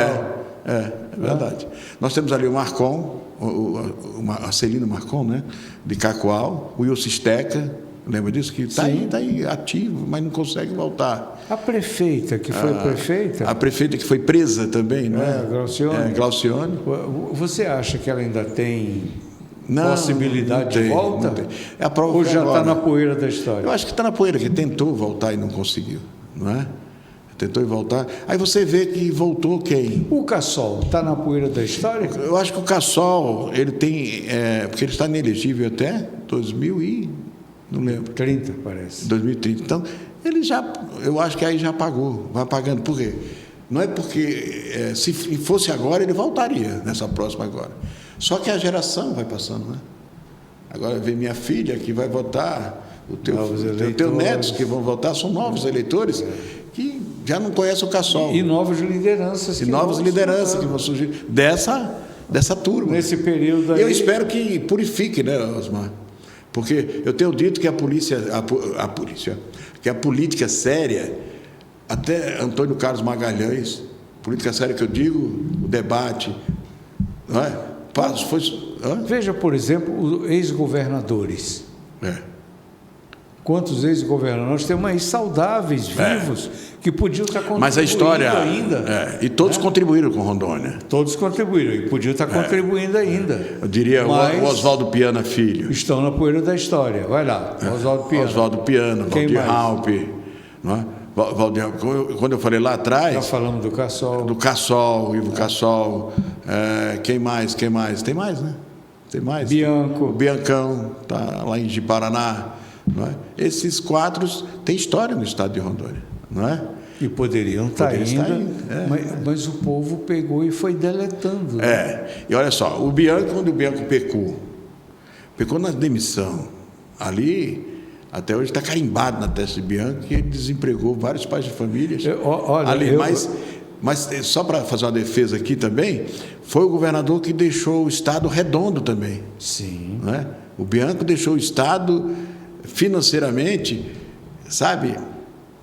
Speaker 2: É verdade. Nós temos ali o Marcon, o Marcelino Marcon, né? De Cacoal, o Wilson Steca, lembra disso? Que está aí ativo, mas não consegue voltar.
Speaker 1: A prefeita, que foi prefeita?
Speaker 2: A prefeita que foi presa também, não é?
Speaker 1: Glaucione.
Speaker 2: Glaucione.
Speaker 1: Você acha que ela ainda tem
Speaker 2: não
Speaker 1: possibilidade de volta?
Speaker 2: Não tem. É a prova.
Speaker 1: Ou já está na poeira da história?
Speaker 2: Eu acho que está na poeira, que tentou voltar e não conseguiu, não é? Tentou ir voltar. Aí você vê que voltou quem?
Speaker 1: O Cassol está na poeira da história?
Speaker 2: Eu acho que o Cassol, ele tem... porque ele está inelegível até 2000 e... não lembro.
Speaker 1: 30, parece.
Speaker 2: 2030. Então, ele já... Eu acho que aí já pagou. Vai pagando. Por quê? Não é porque... se fosse agora, ele voltaria nessa próxima agora. Só que a geração vai passando, né? Agora vem minha filha que vai votar, o teu netos que vão votar, são novos eleitores que já não conhecem o Cassol.
Speaker 1: E novas lideranças.
Speaker 2: Que vão surgir dessa turma.
Speaker 1: Nesse período aí.
Speaker 2: Eu espero que purifique, né, Osmar? Porque eu tenho dito que a política séria, até Antônio Carlos Magalhães, política séria que eu digo, o debate, não é?
Speaker 1: Veja, por exemplo, os ex-governadores. quantos ex-governadores, nós temos aí saudáveis, vivos, que podiam estar contribuindo
Speaker 2: Mas a história
Speaker 1: ainda.
Speaker 2: E todos contribuíram com Rondônia.
Speaker 1: Todos contribuíram e podiam estar contribuindo ainda.
Speaker 2: Eu diria
Speaker 1: Mas
Speaker 2: o Oswaldo Piana Filho.
Speaker 1: estão na poeira da história. Vai lá, Oswaldo Piana.
Speaker 2: Oswaldo Piana,
Speaker 1: Quem
Speaker 2: Valdir
Speaker 1: mais?
Speaker 2: Raup, não é? Quando eu falei lá
Speaker 1: Já
Speaker 2: atrás,
Speaker 1: falamos do Cassol.
Speaker 2: do Cassol, Ivo Cassol, quem mais? Tem mais, né? Tem mais.
Speaker 1: Bianco.
Speaker 2: O Biancão, tá lá em Ji-Paraná, não é? Esses 4 têm história no estado de Rondônia, não é?
Speaker 1: E poderiam estar
Speaker 2: Poderia
Speaker 1: ainda,
Speaker 2: estar indo,
Speaker 1: mas o povo pegou e foi deletando. Né?
Speaker 2: E olha só, o Bianco, quando o Bianco pecou na demissão, ali, até hoje está carimbado na testa de Bianco, que ele desempregou vários pais de famílias. Mas só para fazer uma defesa aqui também, foi o governador que deixou o estado redondo também.
Speaker 1: Sim.
Speaker 2: Não é? O Bianco deixou o estado financeiramente, sabe,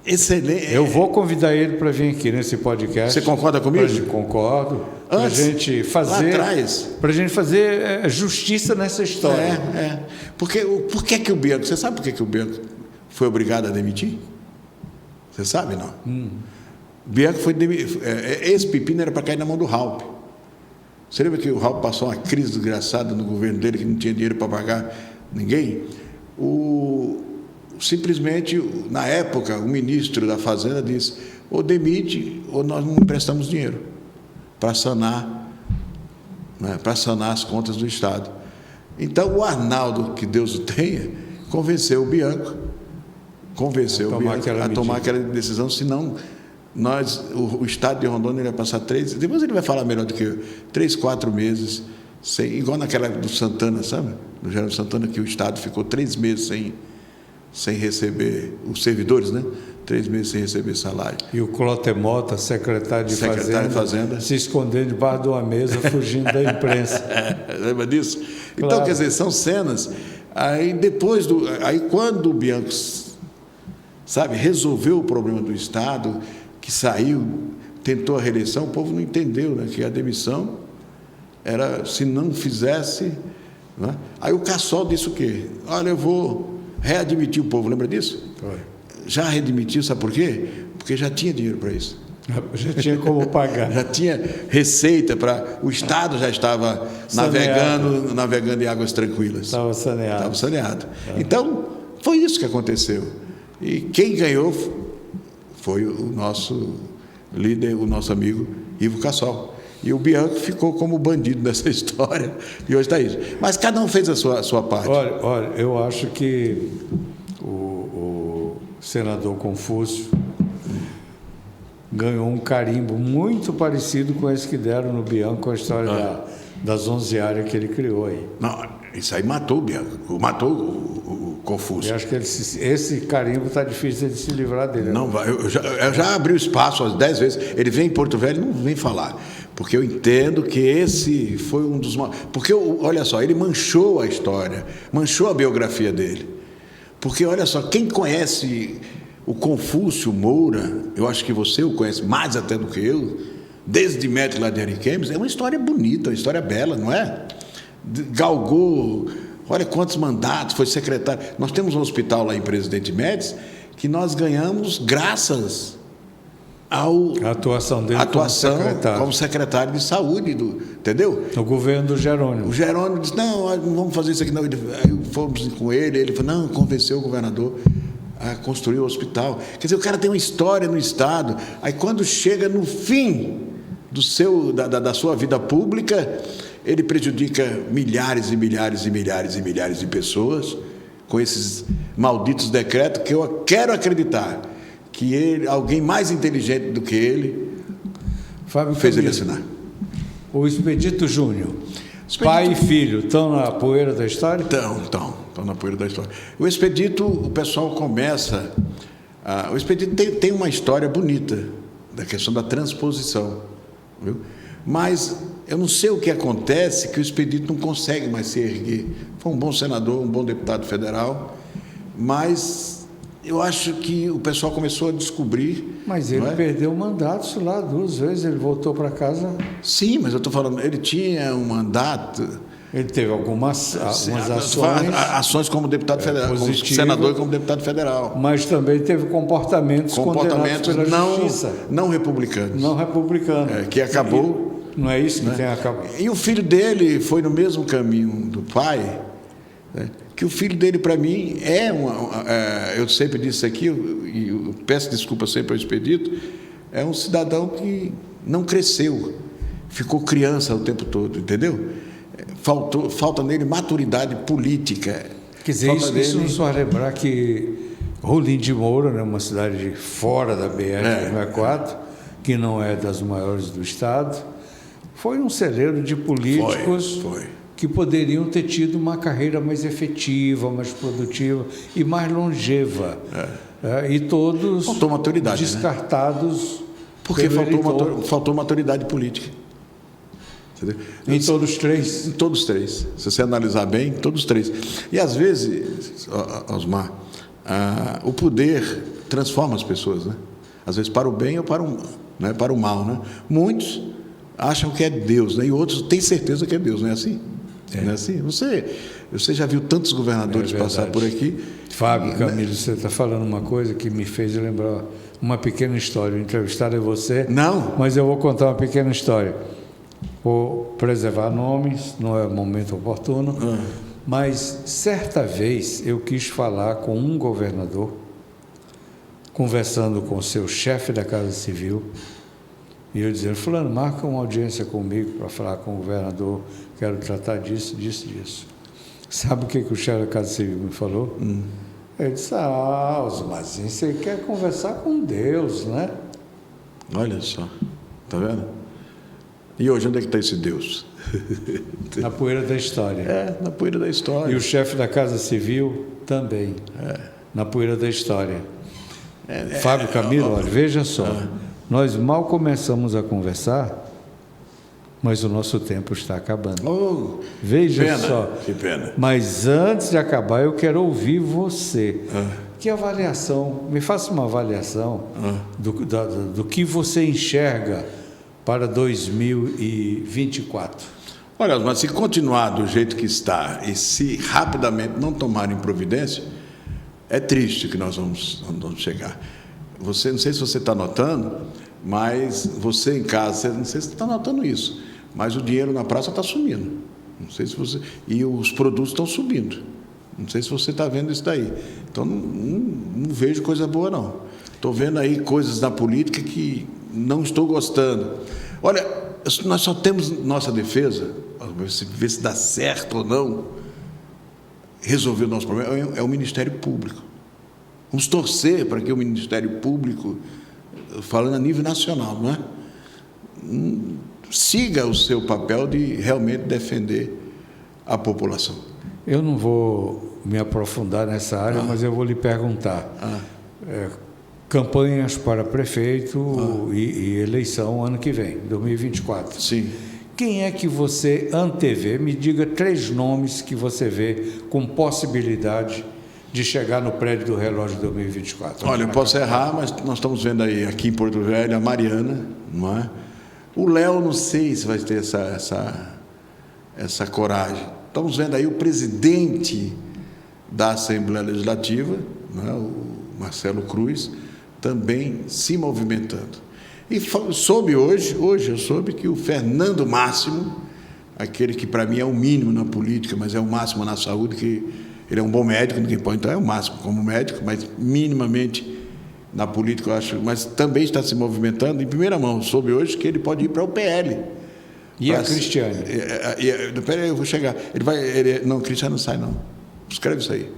Speaker 2: excelente.
Speaker 1: Eu vou convidar ele para vir aqui nesse podcast.
Speaker 2: Você concorda comigo?
Speaker 1: Concordo. Para a gente fazer justiça nessa história.
Speaker 2: Porque por que o Bianco? Você sabe por que o Bianco foi obrigado a demitir? Você sabe, não? O Bianco foi demitido. Esse pepino era para cair na mão do Raup. Você lembra que o Raup passou uma crise desgraçada no governo dele, que não tinha dinheiro para pagar ninguém? Simplesmente, na época, o ministro da Fazenda disse: ou demite, ou nós não emprestamos dinheiro para sanar, né, para sanar as contas do Estado. Então, o Arnaldo, que Deus o tenha, convenceu o Bianco a tomar aquela decisão, senão o Estado de Rondônia ele vai passar depois ele vai falar melhor do que eu, 3, 4 meses, igual naquela do Santana, sabe? Do Geraldo Santana, que o Estado ficou 3 meses sem receber, os servidores, né? 3 meses sem receber salário.
Speaker 1: E o Clotemota, secretário de Fazenda, se escondendo debaixo de uma mesa, fugindo da imprensa.
Speaker 2: Lembra disso?
Speaker 1: Claro.
Speaker 2: Então, quer dizer, são cenas. Aí quando o Bianco, sabe, resolveu o problema do Estado, que saiu, tentou a reeleição, o povo não entendeu, né, que a demissão era, se não fizesse, né? Aí o Cassol disse o quê? Olha, eu vou readmitir o povo, lembra disso?
Speaker 1: Foi.
Speaker 2: Já readmitiu, sabe por quê? Porque já tinha dinheiro para isso.
Speaker 1: Já tinha como pagar.
Speaker 2: Já tinha receita para... O Estado já estava navegando em águas tranquilas.
Speaker 1: Estava saneado.
Speaker 2: Então, foi isso que aconteceu. E quem ganhou foi o nosso líder, o nosso amigo Ivo Cassol. E o Bianco ficou como bandido dessa história. E hoje está isso. Mas cada um fez a sua parte.
Speaker 1: Olha, eu acho que o senador Confúcio ganhou um carimbo muito parecido com esse que deram no Bianco, com a história das 11 áreas que ele criou aí.
Speaker 2: Não, isso aí matou o Bianco, matou o Confúcio.
Speaker 1: Eu acho que esse carimbo está difícil de se livrar dele.
Speaker 2: Não, eu já abri o espaço às 10 vezes. Ele vem em Porto Velho, não vem falar. Porque eu entendo que esse foi um dos... Porque, olha só, ele manchou a história, manchou a biografia dele. Porque, olha só, quem conhece o Confúcio Moura, eu acho que você o conhece mais até do que eu, desde Médici lá de Ariquemes, é uma história bonita, uma história bela, não é? Galgou, olha quantos mandatos, foi secretário. Nós temos um hospital lá em Presidente Médici que nós ganhamos graças a
Speaker 1: atuação dele
Speaker 2: como secretário de saúde, entendeu?
Speaker 1: No governo do Jerônimo.
Speaker 2: O Jerônimo disse: não vamos fazer isso aqui não. Aí fomos com ele falou: não, convenceu o governador a construir o hospital. Quer dizer, o cara tem uma história no Estado. Aí quando chega no fim da sua vida pública, ele prejudica milhares e milhares e milhares e milhares de pessoas com esses malditos decretos que eu quero acreditar que alguém mais inteligente do que ele,
Speaker 1: Fábio
Speaker 2: fez
Speaker 1: Camilo,
Speaker 2: ele assinar.
Speaker 1: O Expedito Júnior, pai e filho, estão na poeira da história?
Speaker 2: Estão na poeira da história. O Expedito, o pessoal começa... o Expedito tem uma história bonita, da questão da transposição, viu? Mas eu não sei o que acontece, que o Expedito não consegue mais se erguer. Foi um bom senador, um bom deputado federal, mas... eu acho que o pessoal começou a descobrir... Mas ele perdeu o mandato lá 2 vezes, ele voltou para casa... Sim, mas eu estou falando, ele tinha um mandato,
Speaker 1: Ele teve algumas ações.
Speaker 2: Ações como deputado federal, como senador e como deputado federal.
Speaker 1: Mas também teve comportamentos condenados pela justiça.
Speaker 2: Não republicanos.
Speaker 1: Não republicanos.
Speaker 2: Que acabou.
Speaker 1: Não é isso que tem acabado.
Speaker 2: E o filho dele foi no mesmo caminho do pai, né? Que o filho dele, para mim, eu sempre disse isso aqui, e eu peço desculpa sempre ao Expedito, é um cidadão que não cresceu, ficou criança o tempo todo, entendeu? Falta nele maturidade política.
Speaker 1: Quer dizer, isso nos faz lembrar que Rolim de Moura, né, uma cidade fora da BR-164, que não é das maiores do estado, foi um celeiro de políticos que poderiam ter tido uma carreira mais efetiva, mais produtiva e mais longeva. E todos
Speaker 2: faltou maturidade,
Speaker 1: descartados.
Speaker 2: Né? Porque faltou maturidade política. Entendeu?
Speaker 1: Em todos os três?
Speaker 2: Em todos os três. Se você analisar bem, todos os três. E às vezes, Osmar, o poder transforma as pessoas, né? Às vezes para o bem ou para o mal, né? Muitos acham que é Deus, né? E outros têm certeza que é Deus, não é assim? Não é assim? Você já viu tantos governadores passar por aqui.
Speaker 1: Fábio, Camilo, você está falando uma coisa que me fez lembrar uma pequena história. O entrevistado é você.
Speaker 2: Não.
Speaker 1: Mas eu vou contar uma pequena história. Vou preservar nomes, não é o momento oportuno. Mas certa vez eu quis falar com um governador, conversando com o seu chefe da Casa Civil, e eu dizendo: fulano, marca uma audiência comigo para falar com o governador, quero tratar disso. Sabe o que o chefe da Casa Civil me falou? Ele disse: Osmar, você quer conversar com Deus, né?
Speaker 2: Olha só, tá vendo? E hoje, onde é que está esse Deus?
Speaker 1: Na poeira da história.
Speaker 2: Na poeira da história.
Speaker 1: E o chefe da Casa Civil também, na poeira da história. Fábio, Camilo, olha, veja só, nós mal começamos a conversar, mas o nosso tempo está acabando. Veja só.
Speaker 2: Que pena.
Speaker 1: Mas antes de acabar, eu quero ouvir você. Que avaliação, me faça uma avaliação do que você enxerga para 2024.
Speaker 2: Olha, mas se continuar do jeito que está e se rapidamente não tomarem providência, é triste que nós vamos chegar. Não sei se você está notando, mas você em casa, não sei se você está notando isso, mas o dinheiro na praça está sumindo. Não sei se você... E os produtos estão subindo. Não sei se você está vendo isso daí. Então, não vejo coisa boa, não. Estou vendo aí coisas na política que não estou gostando. Olha, nós só temos nossa defesa, ver se dá certo ou não, resolver o nosso problema, é o Ministério Público. Vamos torcer para que o Ministério Público, falando a nível nacional, não é? Siga o seu papel de realmente defender a população.
Speaker 1: Eu não vou me aprofundar nessa área, mas eu vou lhe perguntar. Campanhas para prefeito e eleição ano que vem, 2024.
Speaker 2: Sim.
Speaker 1: Quem é que você antevê? Me diga 3 nomes que você vê com possibilidade de chegar no prédio do relógio de 2024.
Speaker 2: Olha, eu posso errar, mas nós estamos vendo aí aqui em Porto Velho a Mariana, não é? O Léo, não sei se vai ter essa coragem. Estamos vendo aí o presidente da Assembleia Legislativa, não é? O Marcelo Cruz, também se movimentando. E soube hoje eu soube que o Fernando Máximo, aquele que para mim é o mínimo na política, mas é o máximo na saúde, que ele é um bom médico, ninguém pode entrar, é o máximo como médico, mas minimamente na política eu acho, mas também está se movimentando. Em primeira mão, soube hoje que ele pode ir para o PL.
Speaker 1: E a Cristiane?
Speaker 2: Peraí, eu vou chegar. Não, Cristiane não sai, não. Escreve isso aí.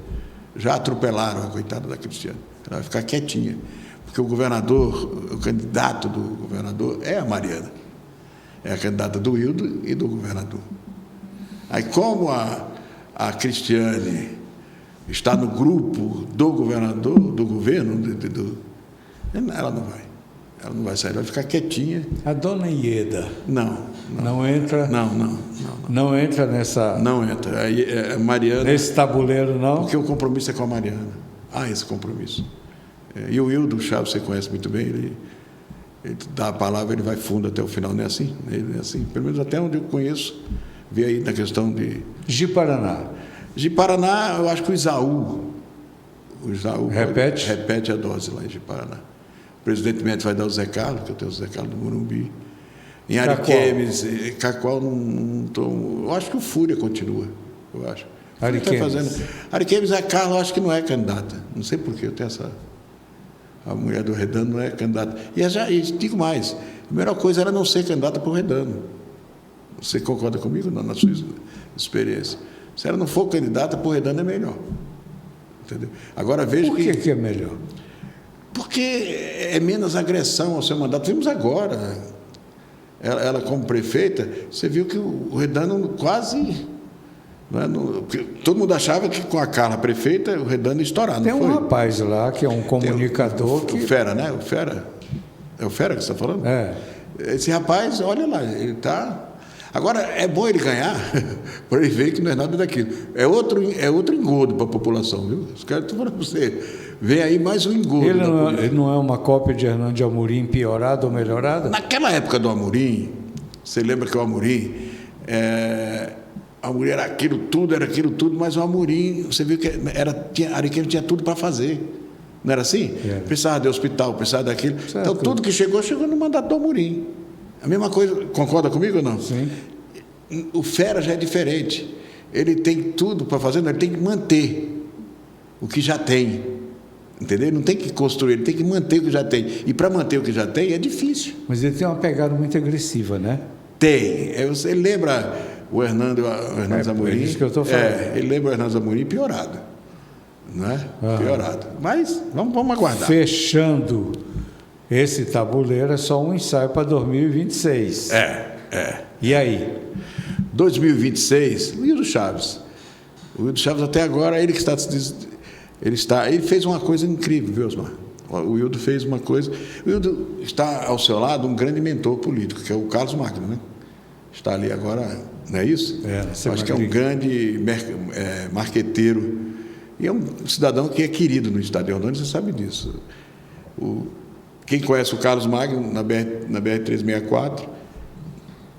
Speaker 2: Já atropelaram a coitada da Cristiane. Ela vai ficar quietinha. Porque o governador, o candidato do governador é a Mariana. É a candidata do Hildo e do governador. Aí, como a Cristiane está no grupo do governador, do governo, ela não vai. Ela não vai sair, ela vai ficar quietinha.
Speaker 1: A dona Ieda? Não entra? Não entra nessa...
Speaker 2: Não entra. Aí, a Mariana...
Speaker 1: Nesse tabuleiro, não?
Speaker 2: Porque o compromisso é com a Mariana. Esse compromisso. E o Hildo Chaves, você conhece muito bem, ele dá a palavra, ele vai fundo até o final, não é assim? Ele é assim, pelo menos até onde eu conheço, Vê aí na questão de...
Speaker 1: Ji-Paraná.
Speaker 2: Ji-Paraná, eu acho que o Isaú
Speaker 1: repete
Speaker 2: a dose lá em Ji-Paraná. O presidente Médici vai dar o Zé Carlos, que eu tenho o Zé Carlos do Morumbi. Em Ariquemes, Cacoal não estou... Eu acho que o Fúria continua, eu acho. Ariquemes, a Carla, eu acho que não é candidata. Não sei por que eu tenho essa... A mulher do Redano não é candidata. E digo mais, a melhor coisa era não ser candidata para o Redano. Você concorda comigo? Não, na sua experiência. Se ela não for candidata para o Redano, é melhor. Entendeu? Agora veja
Speaker 1: Por que é melhor?
Speaker 2: Porque é menos agressão ao seu mandato. Vimos agora, ela como prefeita, você viu que o Redano quase... todo mundo achava que com a Carla prefeita, o Redano ia estourar, não
Speaker 1: foi?
Speaker 2: Tem
Speaker 1: um rapaz lá que é um comunicador
Speaker 2: o Fera, né? O Fera. É o Fera que você está falando?
Speaker 1: É.
Speaker 2: Esse rapaz, olha lá, ele está... Agora, é bom ele ganhar, para ele ver que não é nada daquilo. É outro engodo para a população, viu? Os caras estão falando para você. Vem aí mais um engodo.
Speaker 1: Ele não é uma cópia de Hernando de Amorim piorada ou melhorada?
Speaker 2: Naquela época do Amorim, você lembra que o Amorim... Amorim era aquilo tudo, mas o Amorim, você viu que Ariquemes tinha tudo para fazer. Não era assim?
Speaker 1: É.
Speaker 2: Precisava de hospital, precisava daquilo.
Speaker 1: Certo.
Speaker 2: Então, tudo que chegou no mandato do Amorim. A mesma coisa, concorda comigo ou não?
Speaker 1: Sim.
Speaker 2: O Fera já é diferente. Ele tem tudo para fazer, mas ele tem que manter o que já tem. Entendeu? Ele não tem que construir, ele tem que manter o que já tem. E para manter o que já tem é difícil.
Speaker 1: Mas ele tem uma pegada muito agressiva, né?
Speaker 2: Tem. Ele lembra o Hernando Zamorim?
Speaker 1: É isso que eu estou falando.
Speaker 2: Ele lembra o Hernando Zamorim piorado. Não é? Piorado. Mas vamos aguardar.
Speaker 1: Fechando esse tabuleiro, é só um ensaio para 2026. E aí?
Speaker 2: 2026, o Hildo Chaves. O Hildo Chaves até agora, ele fez uma coisa incrível, viu, Osmar? O Hildo fez uma coisa... O Hildo está ao seu lado um grande mentor político, que é o Carlos Magno, né? Está ali agora, não é isso? Acho que é um grande marqueteiro. E é um cidadão que é querido no estado de Rondônia, você sabe disso. Quem conhece o Carlos Magno na BR-364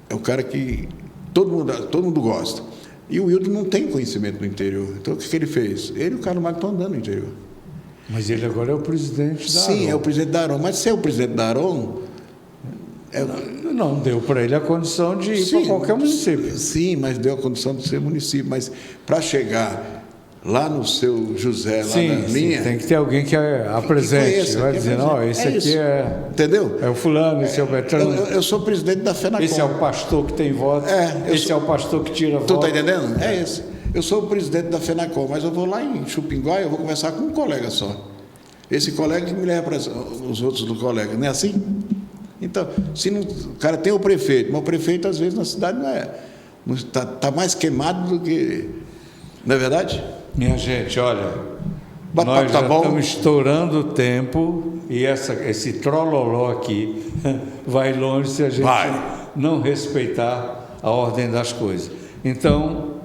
Speaker 2: é um cara que todo mundo gosta. E o Hildo não tem conhecimento no interior. Então, o que ele fez? Ele e o Carlos Magno estão andando no interior.
Speaker 1: Mas ele agora é o presidente da ARON.
Speaker 2: Sim, é o presidente da ARON. Mas ser o presidente da ARON...
Speaker 1: Não deu para ele a condição de ir para qualquer município.
Speaker 2: Sim, mas deu a condição de ser município. Mas para chegar lá no seu José, lá na linha...
Speaker 1: tem que ter alguém que apresente. Vai dizer, não, esse aqui é...
Speaker 2: Entendeu?
Speaker 1: É o fulano, esse é o Bertrano.
Speaker 2: Eu sou presidente da FENACOM.
Speaker 1: Esse é o pastor que tem voto. Esse é o pastor que tira voto.
Speaker 2: Tu está entendendo? É esse. Eu sou o presidente da FENACOM, mas eu vou lá em Chupinguá e eu vou conversar com um colega só. Esse colega que me leva para os outros do colega. Não é assim? Então, o cara tem o prefeito, mas o prefeito, às vezes, na cidade não está mais queimado do que... Não é verdade?
Speaker 1: Minha gente, olha, nós já estamos estourando o tempo e esse trololó aqui vai longe se a gente não respeitar a ordem das coisas. Então,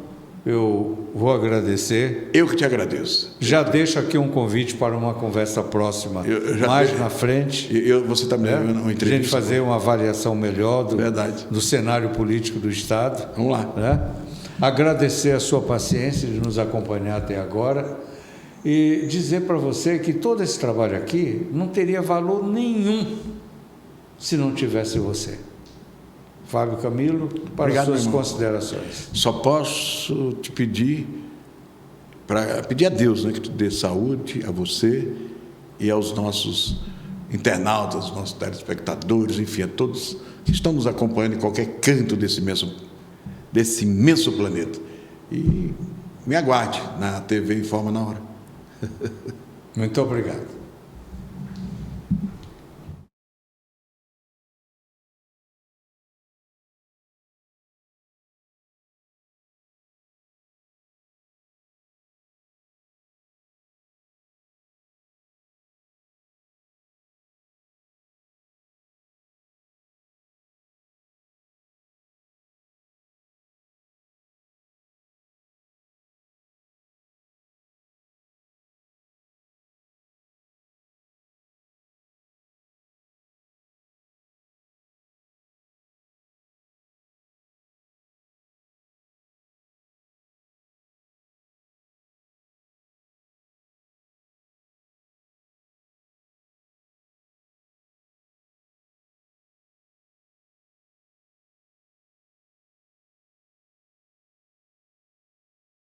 Speaker 1: eu vou agradecer.
Speaker 2: Eu que te agradeço.
Speaker 1: Já deixo aqui um convite para uma conversa próxima, mais na frente.
Speaker 2: Você está me dando uma entrevista.
Speaker 1: A gente fazer uma avaliação melhor do cenário político do Estado.
Speaker 2: Vamos lá.
Speaker 1: Né? Agradecer a sua paciência de nos acompanhar até agora e dizer para você que todo esse trabalho aqui não teria valor nenhum se não tivesse você. Fábio Camilo, para suas considerações.
Speaker 2: Só posso te pedir a Deus, né, que te dê saúde a você e aos nossos internautas, aos nossos telespectadores, enfim, a todos que estão nos acompanhando em qualquer canto desse imenso planeta. E me aguarde na TV Informa na Hora.
Speaker 1: Muito obrigado.